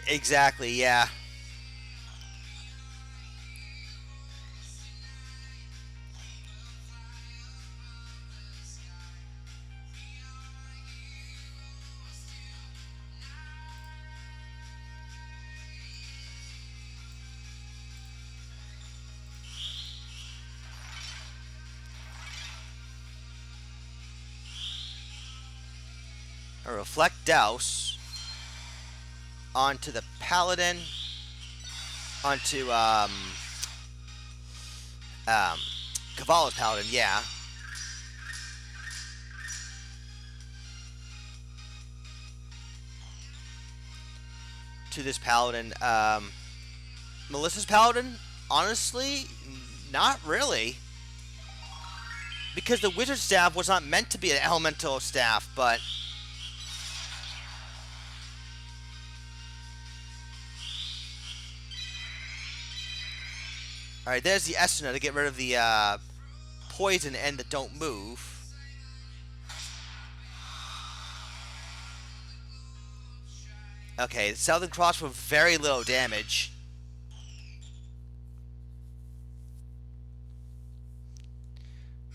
Exactly, yeah. A Reflect Douse onto the Paladin, onto Carvalho's Paladin, yeah. To this Paladin. Melissa's Paladin? Honestly, not really. Because the Wizard Staff was not meant to be an elemental staff, but... Alright, there's the Esuna to get rid of the poison and the don't move. Okay, Southern Cross for very little damage.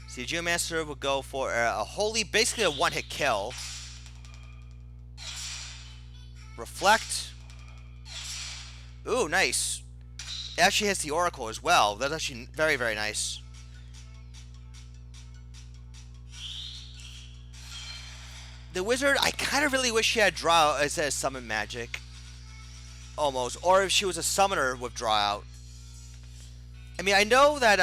See, Geomancer will go for a holy, basically a one-hit kill. Reflect. Ooh, nice. It actually has the Oracle as well. That's actually very, very nice. The Wizard, I kind of really wish she had Draw Out instead of Summon Magic. Almost. Or if she was a Summoner with Draw Out. I mean, I know that,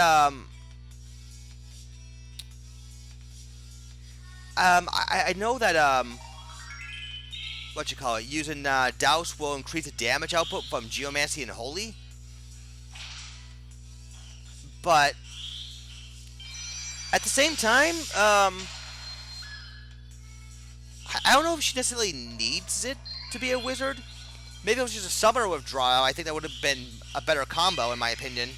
I know that, what you call it, using, Douse will increase the damage output from Geomancy and Holy. But, at the same time, I don't know if she necessarily needs it to be a wizard. Maybe it was just a summoner withdrawal. I think that would have been a better combo, in my opinion.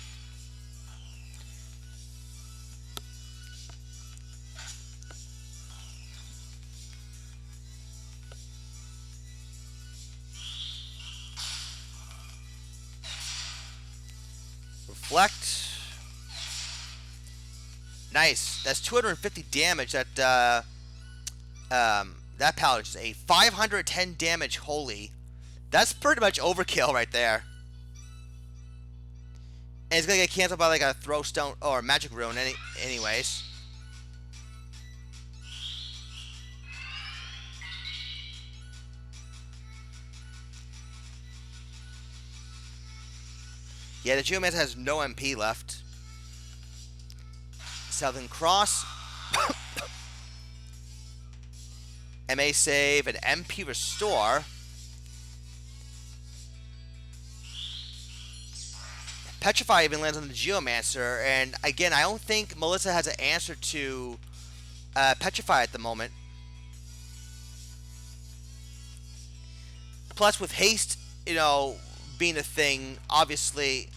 Reflect. Nice. That's 250 damage. That paladin is a 510 damage holy. That's pretty much overkill right there. And it's gonna get canceled by like a throw stone or a magic rune anyways. Yeah, the Geomancer has no MP left. Southern Cross. MA save and MP restore. Petrify even lands on the Geomancer, and again, I don't think Melissa has an answer to Petrify at the moment. Plus, with haste, you know, being a thing, obviously.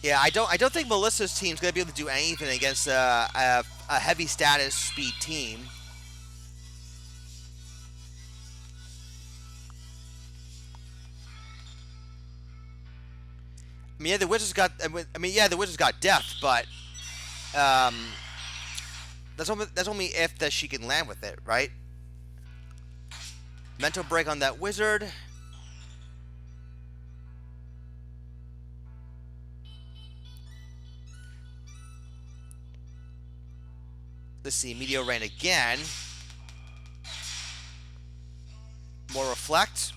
Yeah, I don't think Melissa's team's gonna be able to do anything against a heavy status speed team. I mean, yeah, the Wizards got. The Wizards got death, but that's only if that she can land with it, right? Mental break on that Wizard. Let's see, Meteor Rain again. More Reflect.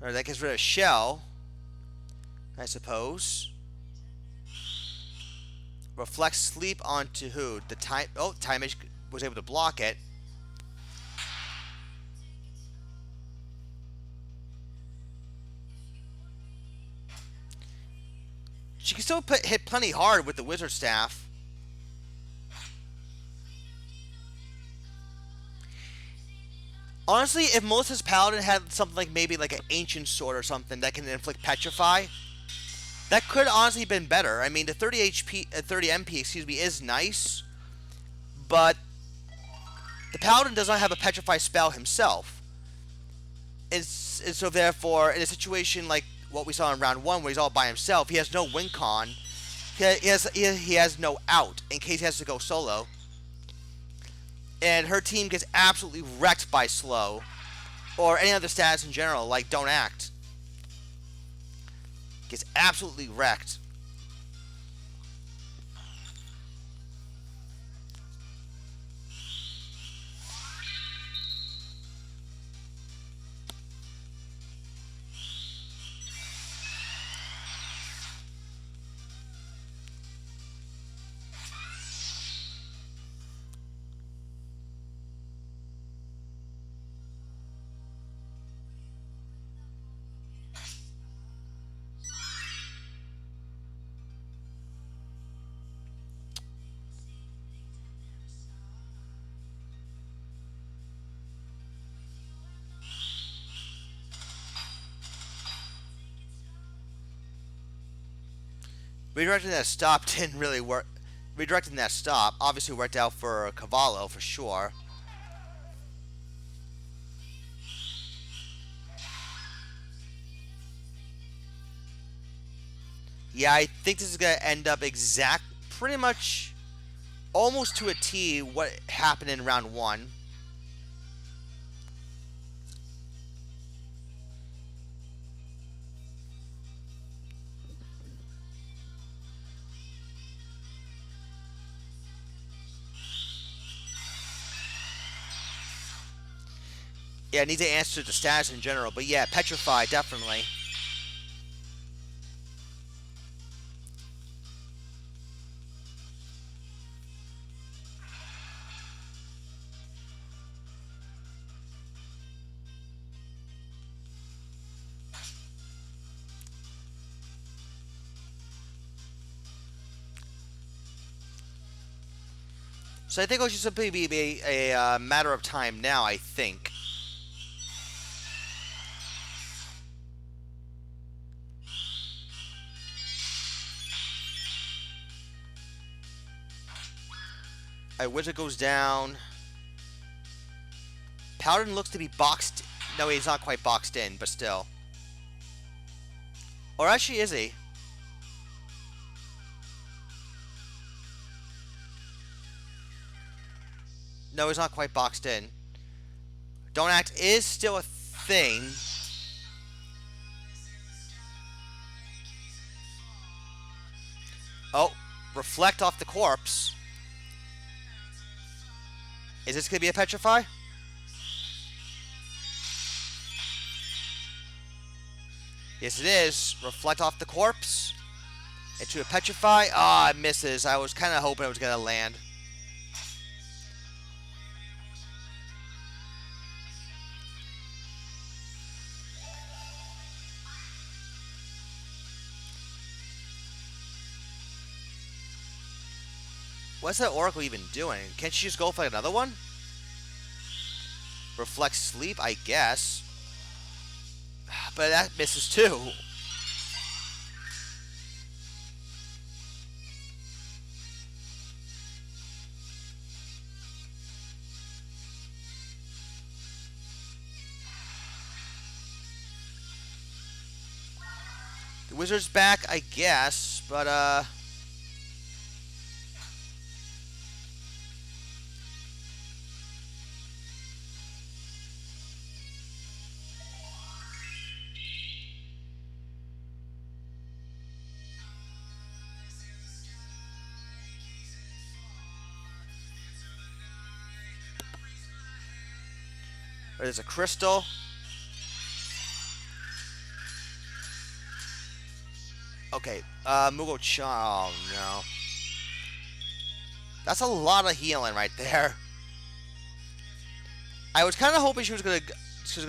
Alright, that gets rid of Shell, I suppose. Reflect Sleep onto who? The time. Oh, Time Edge was able to block it. She can still hit plenty hard with the Wizard Staff. Honestly, if Melissa's Paladin had something like maybe like an Ancient Sword or something that can inflict Petrify, that could honestly been better. I mean, the 30 HP, 30 MP, excuse me, is nice, but the Paladin does not have a Petrify spell himself. And so therefore, in a situation like what we saw in round 1 where he's all by himself, he has no win con. He has no out in case he has to go solo. And her team gets absolutely wrecked by slow. Or any other status in general, like don't act. Gets absolutely wrecked. Redirecting that stop didn't really work. Redirecting that stop obviously worked out for Carvalho for sure. Yeah, I think this is going to end up pretty much almost to a T what happened in round 1. Yeah, I need to answer the status in general, but yeah, Petrify, definitely. So I think it'll just simply be a matter of time now, I think. A wizard goes down. Paladin looks to be boxed. No, he's not quite boxed in, but still. Or actually, is he? No, he's not quite boxed in. Don't act is still a thing. Oh, reflect off the corpse. Is this going to be a petrify? Yes, it is. Reflect off the corpse. Into a petrify. Ah, it misses. I was kind of hoping it was going to land. What's that oracle even doing? Can't she just go for another one? Reflect sleep, I guess. But that misses too. The wizard's back, I guess, but there's a crystal. Okay, Mugo Chan. Oh no. That's a lot of healing right there. I was kind of hoping she was gonna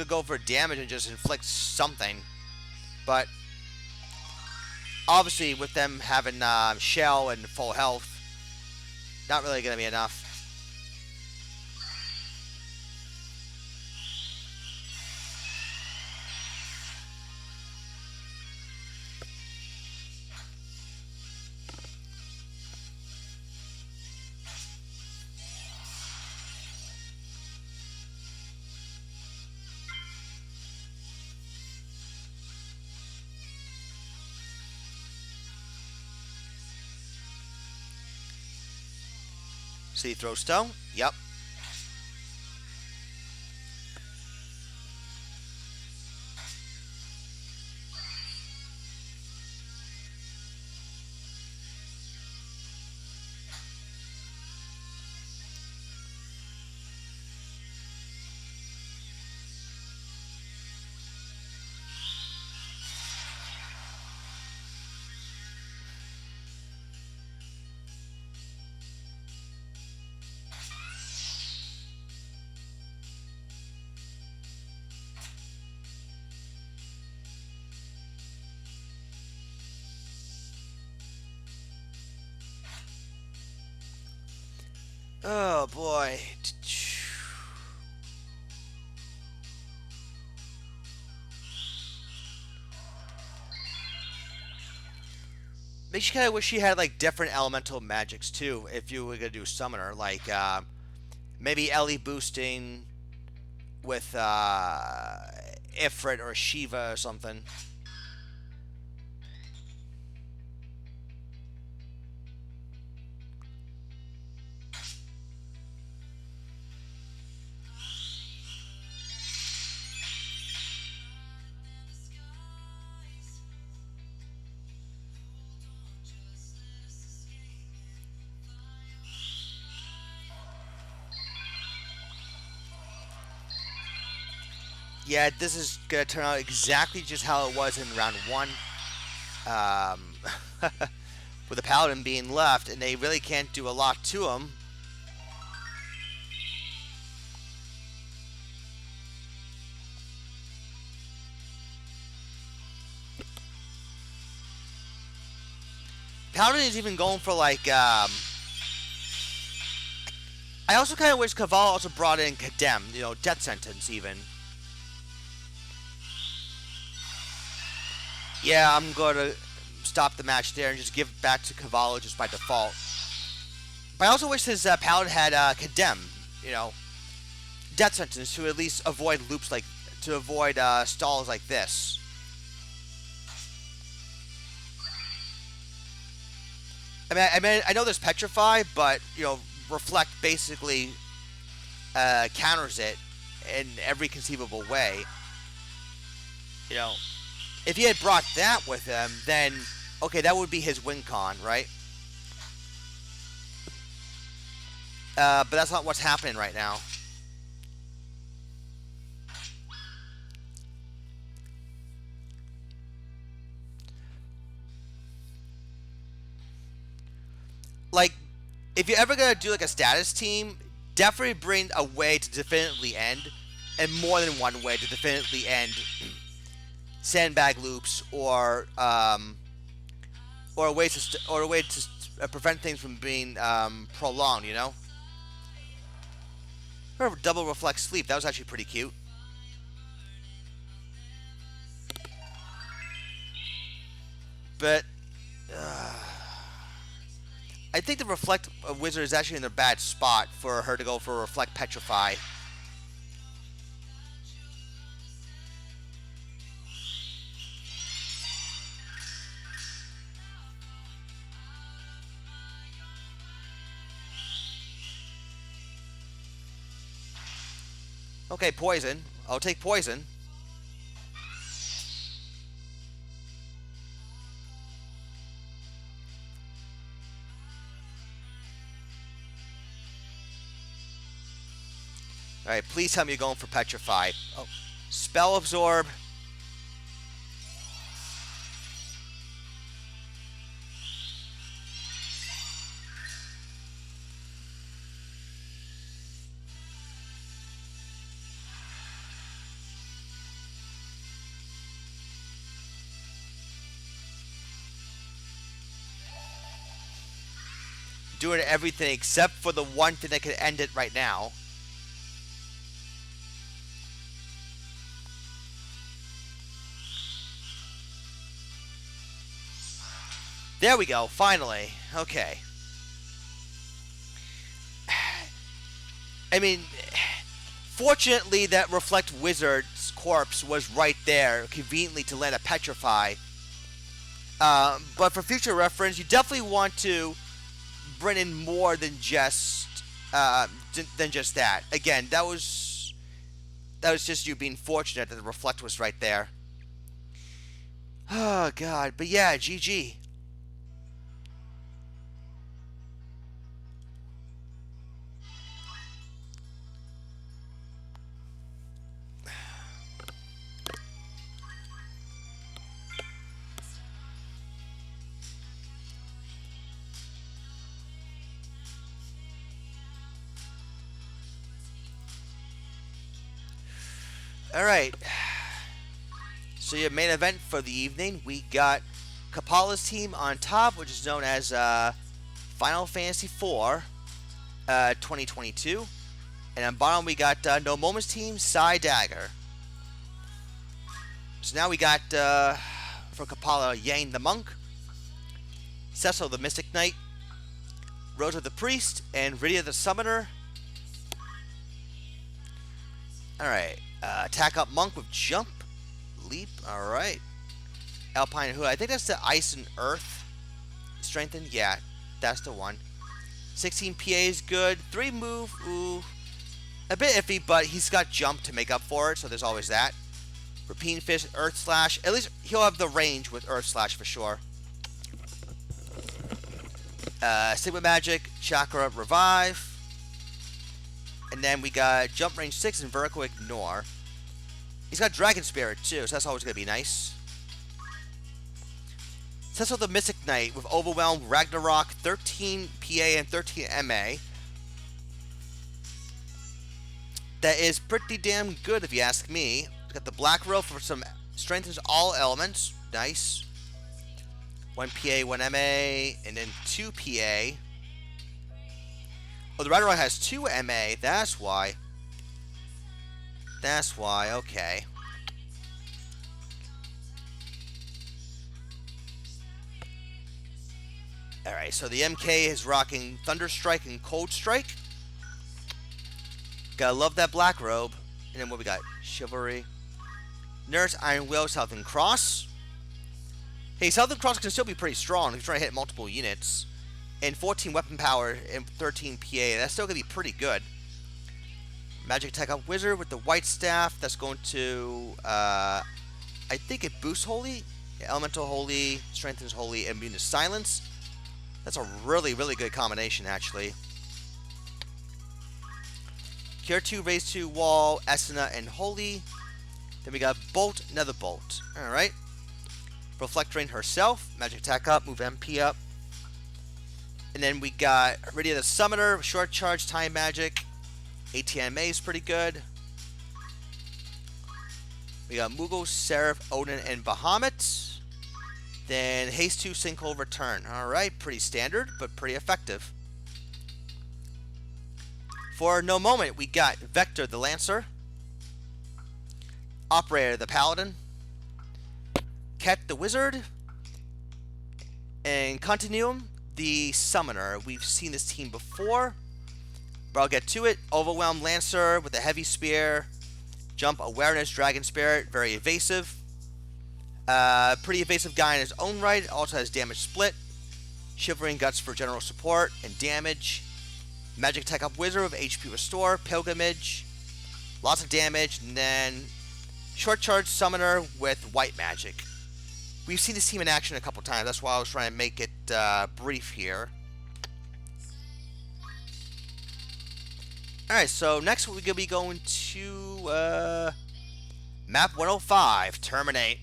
go for damage and just inflict something, but obviously with them having shell and full health, not really gonna be enough. See, throw stone. Yep. Oh boy. Makes you kind of wish she had like different elemental magics too. If you were gonna do summoner, like maybe Ellie boosting with Ifrit or Shiva or something. Yeah, this is gonna turn out exactly just how it was in round one. Um, with the paladin being left, and they really can't do a lot to him. Paladin is even going for like. I also kind of wish Carvalho also brought in Condemn, you know, death sentence even. Yeah, I'm going to stop the match there and just give it back to Carvalho just by default. But I also wish his Paladin had Condemn, you know, death sentence to at least avoid loops like, to avoid stalls like this. I know there's Petrify, but, you know, Reflect basically counters it in every conceivable way. You know, if he had brought that with him, then, okay, that would be his win con, right? But that's not what's happening right now. Like, if you're ever going to do, like, a status team, definitely bring a way to definitively end, and more than one way to definitively end sandbag loops or a way to prevent things from being prolonged, you know? Or double reflect sleep. That was actually pretty cute. But I think the reflect wizard is actually in a bad spot for her to go for reflect petrify. Okay, poison. I'll take poison. Alright, please tell me you're going for petrify. Oh, spell absorb. Doing everything except for the one thing that can end it right now. There we go, finally. Okay. I mean, fortunately that reflect wizard's corpse was right there, conveniently to land a petrify. But for future reference, you definitely want to bring in more than just that. Again, that was just you being fortunate that the reflect was right there. Oh god, but yeah, GG. Alright. So your main event for the evening, we got Coppola's team on top, which is known as Final Fantasy IV 2022. And on bottom we got NoMoment's team, Dagger. So now we got for Coppola, Yang the Monk, Cecil the Mystic Knight, Rosa the Priest, and Rydia the Summoner. Alright. Attack up Monk with Jump. Leap. Alright. Alpine Hood. I think that's the Ice and Earth. Strengthened. Yeah. That's the one. 16 PA is good. 3 move. Ooh. A bit iffy, but he's got Jump to make up for it, so there's always that. Repeating Fist. Earth Slash. At least he'll have the range with Earth Slash for sure. Sigma Magic. Chakra Revive. And then we got Jump Range 6 and Vertical Ignore. He's got Dragon Spirit too, so that's always gonna be nice. Sets out the Mystic Knight with Overwhelm, Ragnarok, 13 PA and 13 MA. That is pretty damn good if you ask me. Got the Black Robe for some strengthens all elements. Nice. 1 PA, 1 MA, and then 2 PA. Oh, the Ragnarok has 2 MA. That's why. That's why. Okay. Alright, so the MK is rocking Thunder Strike and Cold Strike. Gotta love that Black Robe. And then what we got? Chivalry. Nurse, Iron Will, Southern Cross. Hey, Southern Cross can still be pretty strong if you're trying to hit multiple units. And 14 weapon power and 13 PA. That's still gonna be pretty good. Magic Attack Up Wizard with the White Staff. That's going to, I think it boosts Holy. Elemental Holy, strengthens Holy, and immune to Silence. That's a really, really good combination, actually. Cure 2, Raise 2, Wall, Esena, and Holy. Then we got Bolt, Nether Bolt. Alright. Reflect Rain herself. Magic Attack up, move MP up. And then we got Iridia the Summoner, Short Charge, Time Magic. ATMA is pretty good. We got Moogle, Seraph, Odin, and Bahamut. Then Haste 2, Sinkhole, Return. Alright, pretty standard, but pretty effective. For NoMoment, we got Vector the Lancer, Operator the Paladin, Ket the Wizard, and Continuum the Summoner. We've seen this team before, but I'll get to it. Overwhelm Lancer with a Heavy Spear, Jump, Awareness, Dragon Spirit, very evasive. Pretty evasive guy in his own right. Also has damage split. Shivering Guts for general support and damage. Magic Attack Up Wizard with HP Restore. Pilgrimage. Lots of damage. And then Short Charge Summoner with White Magic. We've seen this team in action a couple times. That's why I was trying to make it brief here. Alright, so next we're going to be going to Map 105. Terminate.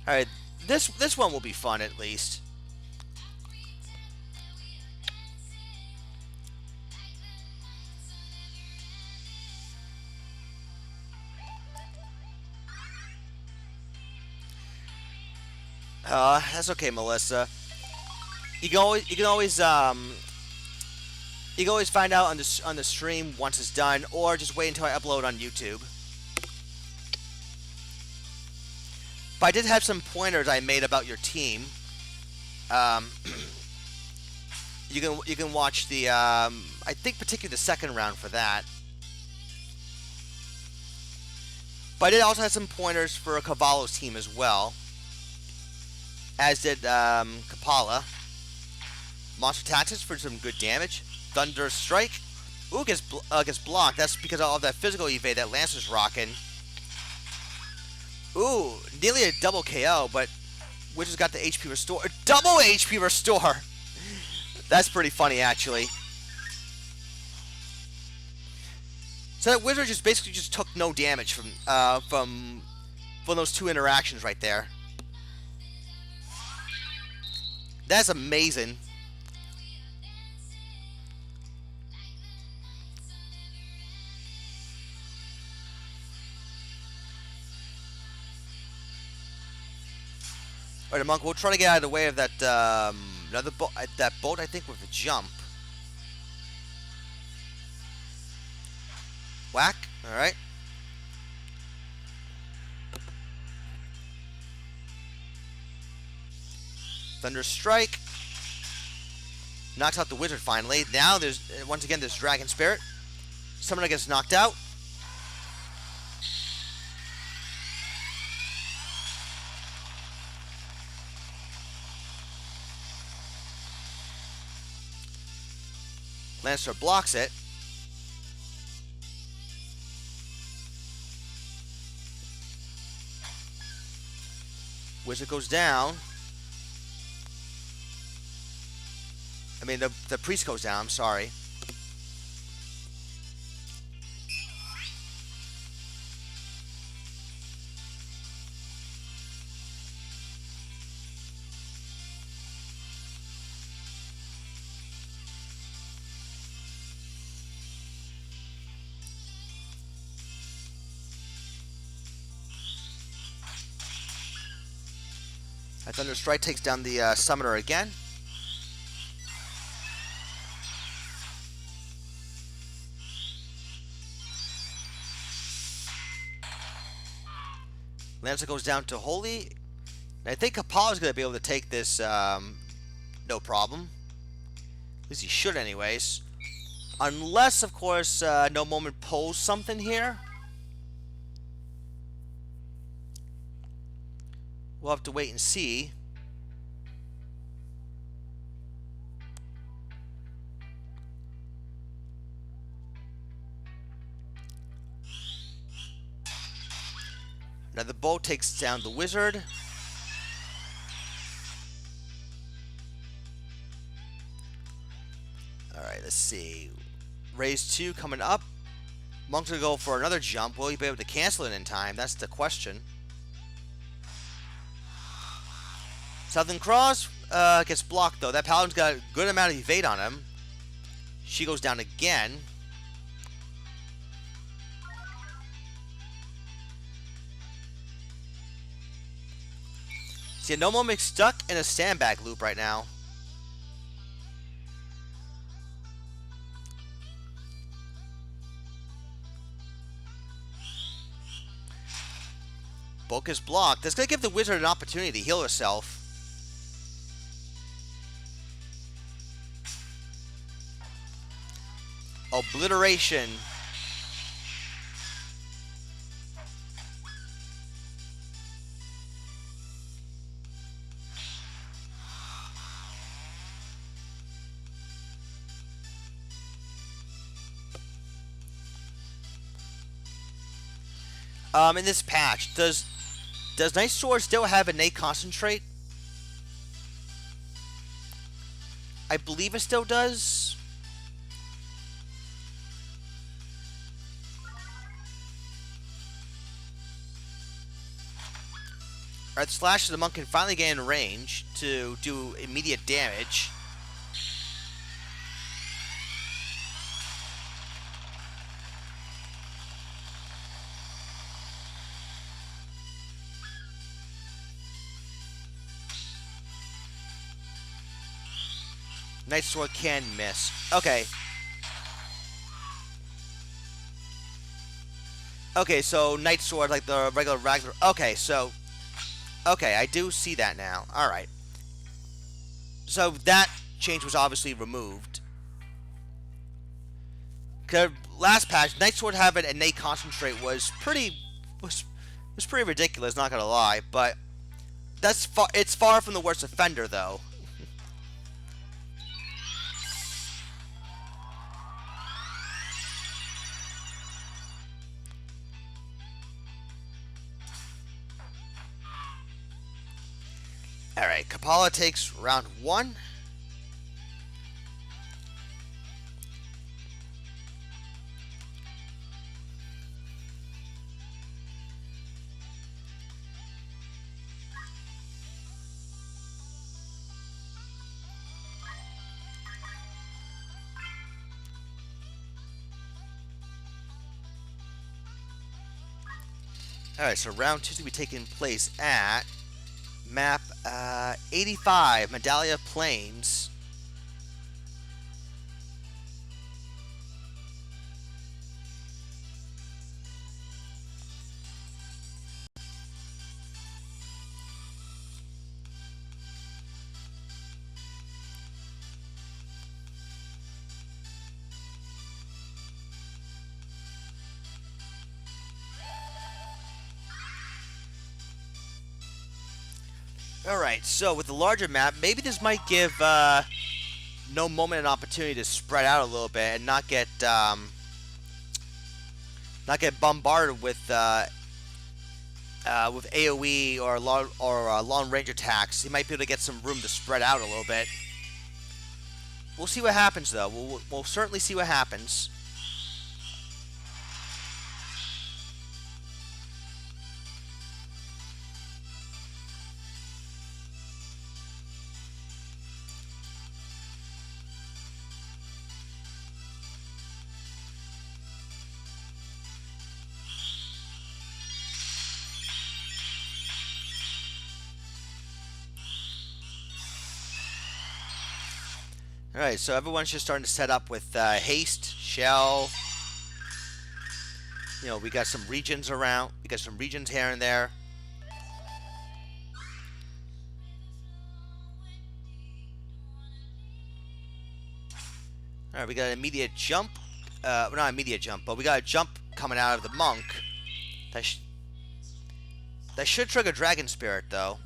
Alright, this one will be fun at least. That's okay, Melissa. You can always find out on the stream once it's done, or just wait until I upload on YouTube. But I did have some pointers I made about your team. You can watch the I think particularly the second round for that. But I did also have some pointers for Carvalho's team as well, as did Coppola. Monster Tactics for some good damage. Thunder Strike. Ooh, gets blocked. That's because of all that physical evade that Lancer's rocking. Ooh, nearly a double KO, but Wizard's got the HP Restore. Double HP Restore! That's pretty funny, actually. So that Wizard just basically just took no damage from those two interactions right there. That's amazing. Alright, Monk, we'll try to get out of the way of that another bolt. That bolt, I think, with a jump. Whack. All right. Thunder Strike. Knocks out the Wizard finally. Now there's once again this Dragon Spirit. Summoner gets knocked out. Lancer blocks it. Wizard goes down. I mean, the priest goes down. I'm sorry. A Thunder Strike takes down the Summoner again. Lancer goes down to Holy. And I think Coppola is going to be able to take this no problem. At least he should anyways. Unless, of course, NoMoment pulls something here. We'll have to wait and see. Now the bow takes down the wizard. Alright, let's see. Raise 2 coming up. Monk's going to go for another jump. Will he be able to cancel it in time? That's the question. Southern Cross gets blocked though. That Paladin's got a good amount of evade on him. She goes down again. See, NoMoment's stuck in a sandbag loop right now. Bulk is blocked. That's going to give the wizard an opportunity to heal herself. Obliteration. In this patch, does Night Sword still have innate concentrate? I believe it still does. Alright, Slash the monk can finally get in range to do immediate damage. Night Sword can miss. Okay. Okay, so Night Sword, like the regular Ragnar. Okay, so. Okay, I do see that now. Alright. So that change was obviously removed. Cause last patch, Night Sword having innate concentrate was pretty ridiculous, not gonna lie, but it's far from the worst offender though. Alright, Coppola takes round 1. Alright, so round 2 is going to be taking place at map 85, Medallia Plains. Alright, so with the larger map, maybe this might give NoMoment an opportunity to spread out a little bit and not get bombarded with AoE or long range attacks. He might be able to get some room to spread out a little bit. We'll see what happens, though. We'll certainly see what happens. Alright, so everyone's just starting to set up with haste, shell. You know, we got some regions around. We got some regions here and there. Alright, we got an immediate jump. Well, not immediate jump, but we got a jump coming out of the monk. That should trigger Dragon Spirit, though.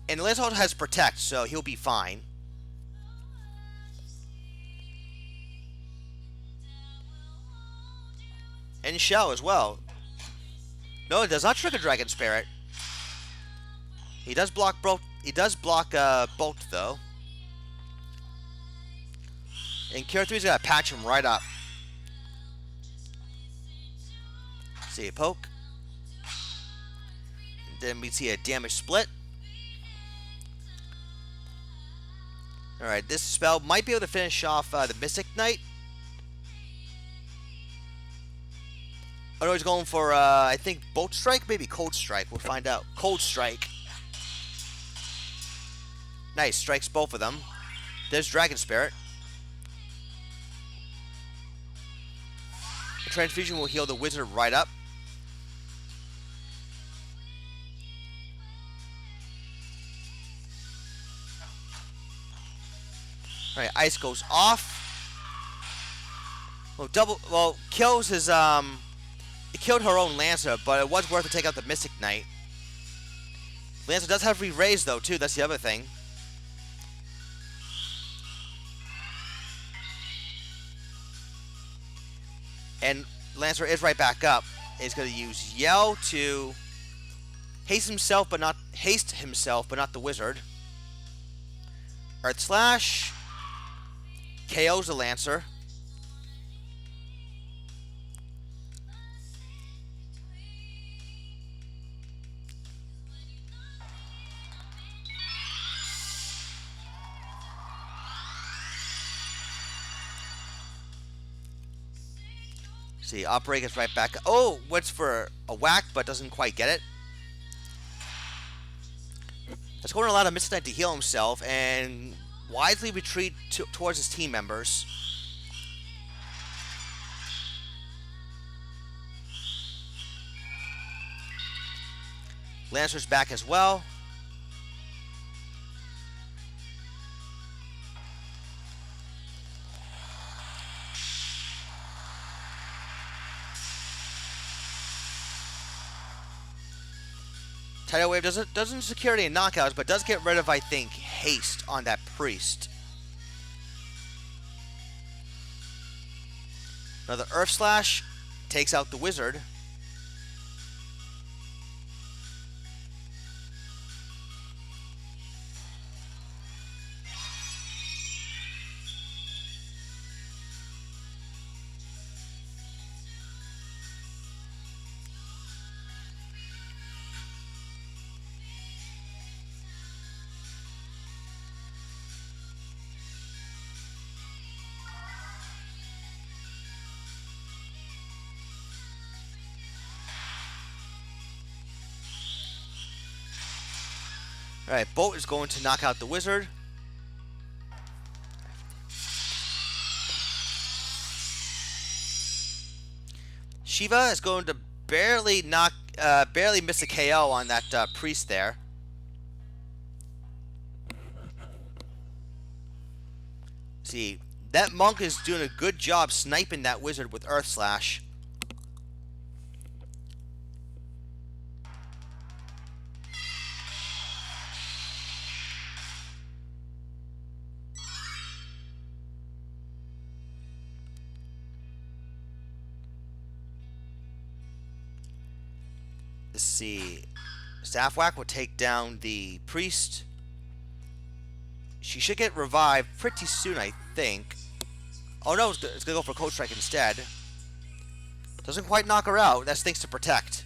And the Lancer has Protect, so he'll be fine. And Shell as well. No, it does not trigger Dragon Spirit. He does block both. He does block both, though. And Cure 3's gonna patch him right up. See a poke. And then we see a damage split. Alright, this spell might be able to finish off the Mystic Knight. Oh no, he's going for, I think, Bolt Strike? Maybe Cold Strike. We'll find out. Cold Strike. Nice. Strikes both of them. There's Dragon Spirit. The Transfusion will heal the Wizard right up. Alright, Ice goes off. Well, kills his, it killed her own Lancer, but it was worth to take out the Mystic Knight. Lancer does have re-raise, though, too. That's the other thing. And Lancer is right back up. He's going to use Yell to haste himself, but not the Wizard. Earth Slash KOs the Lancer. See, Outbreak is right back. Oh, what's for a whack, but doesn't quite get it. That's going to allow the Mystic Knight to heal himself and wisely retreat towards his team members. Lancer's back as well. Tidal Wave doesn't secure any knockouts, but does get rid of, I think, haste on that priest. Another Earth Slash takes out the Wizard. Alright, Bolt is going to knock out the Wizard. Shiva is going to barely miss a KO on that priest there. See, that monk is doing a good job sniping that Wizard with Earth Slash. Let's see. Staff Whack will take down the priest. She should get revived pretty soon, I think. Oh no, it's gonna go for Code Strike instead. Doesn't quite knock her out. That's things to protect.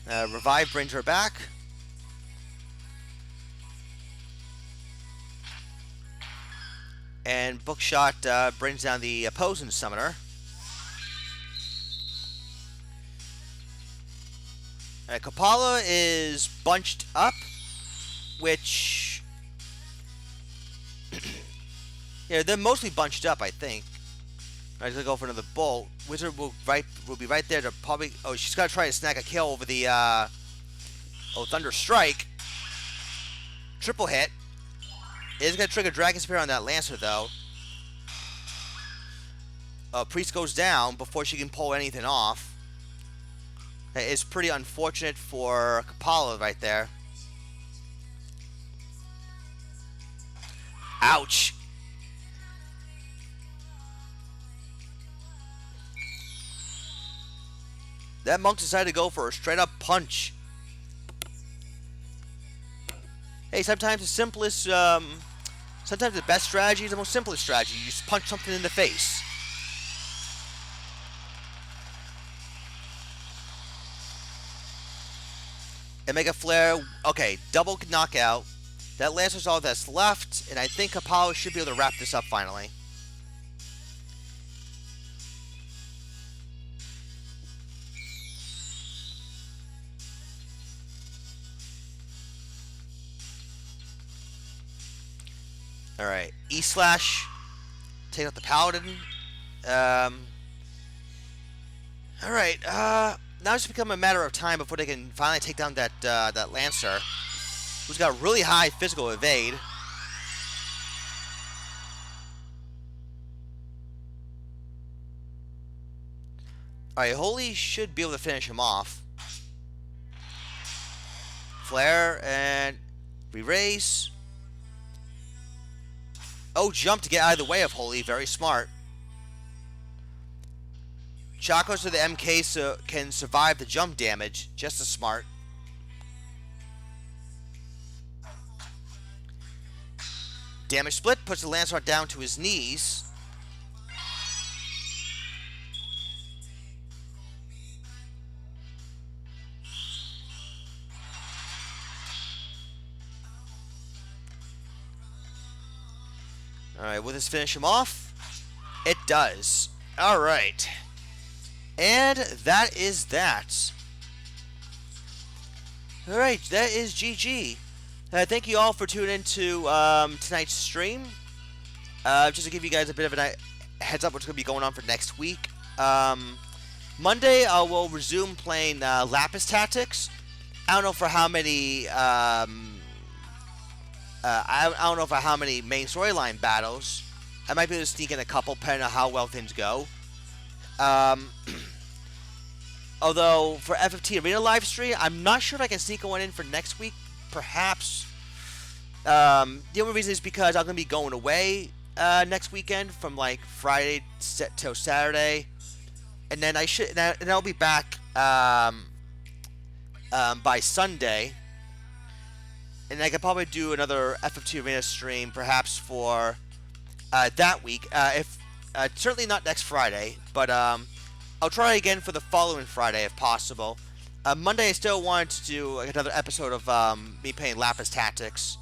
Revive brings her back. And Bookshot brings down the opposing summoner. Coppola is bunched up, which... yeah, they're mostly bunched up, I think. Alright, gonna go for another bolt. Wizard will be right there to probably... oh, she's gotta try to snag a kill over the, oh, Thunder Strike. Triple hit. It is gonna trigger Dragon Spear on that Lancer, though. Priest goes down before she can pull anything off. It's pretty unfortunate for Coppola right there. Ouch. That monk decided to go for a straight up punch. Hey, sometimes the simplest, sometimes the best strategy is the most simplest strategy. You just punch something in the face. And make a flare. Okay, double knockout. That Lancer's all that's left, and I think Coppola should be able to wrap this up finally. Alright, E-Slash. Take out the Paladin. Alright, now it's become a matter of time before they can finally take down that that Lancer, who's got really high physical evade. Alright, Holy should be able to finish him off. Flare and re-raise. Oh, jump to get out of the way of Holy. Very smart. Chakos to the MK can survive the jump damage. Just as smart. Damage split puts the Lancer down to his knees. Alright, will this finish him off? It does. Alright. And that is that. Alright, that is GG. Thank you all for tuning into tonight's stream. Just to give you guys a bit of a heads up what's going to be going on for next week. Monday, I will resume playing Lapis Tactics. I don't know for how many... I don't know for how many main storyline battles. I might be able to sneak in a couple, depending on how well things go. Although, for FFT Arena live stream, I'm not sure if I can sneak one in for next week. Perhaps. The only reason is because I'm going to be going away next weekend from like Friday till Saturday. And then I'll be back by Sunday. And I could probably do another FFT Arena stream, perhaps for that week. If certainly not next Friday, but I'll try again for the following Friday if possible. Monday, I still want to do another episode of me playing Lapis Tactics,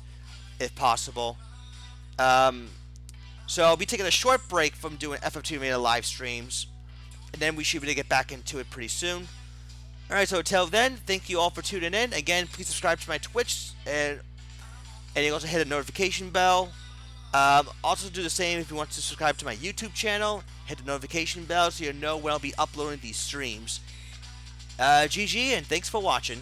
if possible. So I'll be taking a short break from doing FFT Arena live streams, and then we should be able to get back into it pretty soon. Alright, so until then, thank you all for tuning in. Again, please subscribe to my Twitch, and you can also hit the notification bell. Also do the same if you want to subscribe to my YouTube channel. Hit the notification bell so you know when I'll be uploading these streams. GG, and thanks for watching.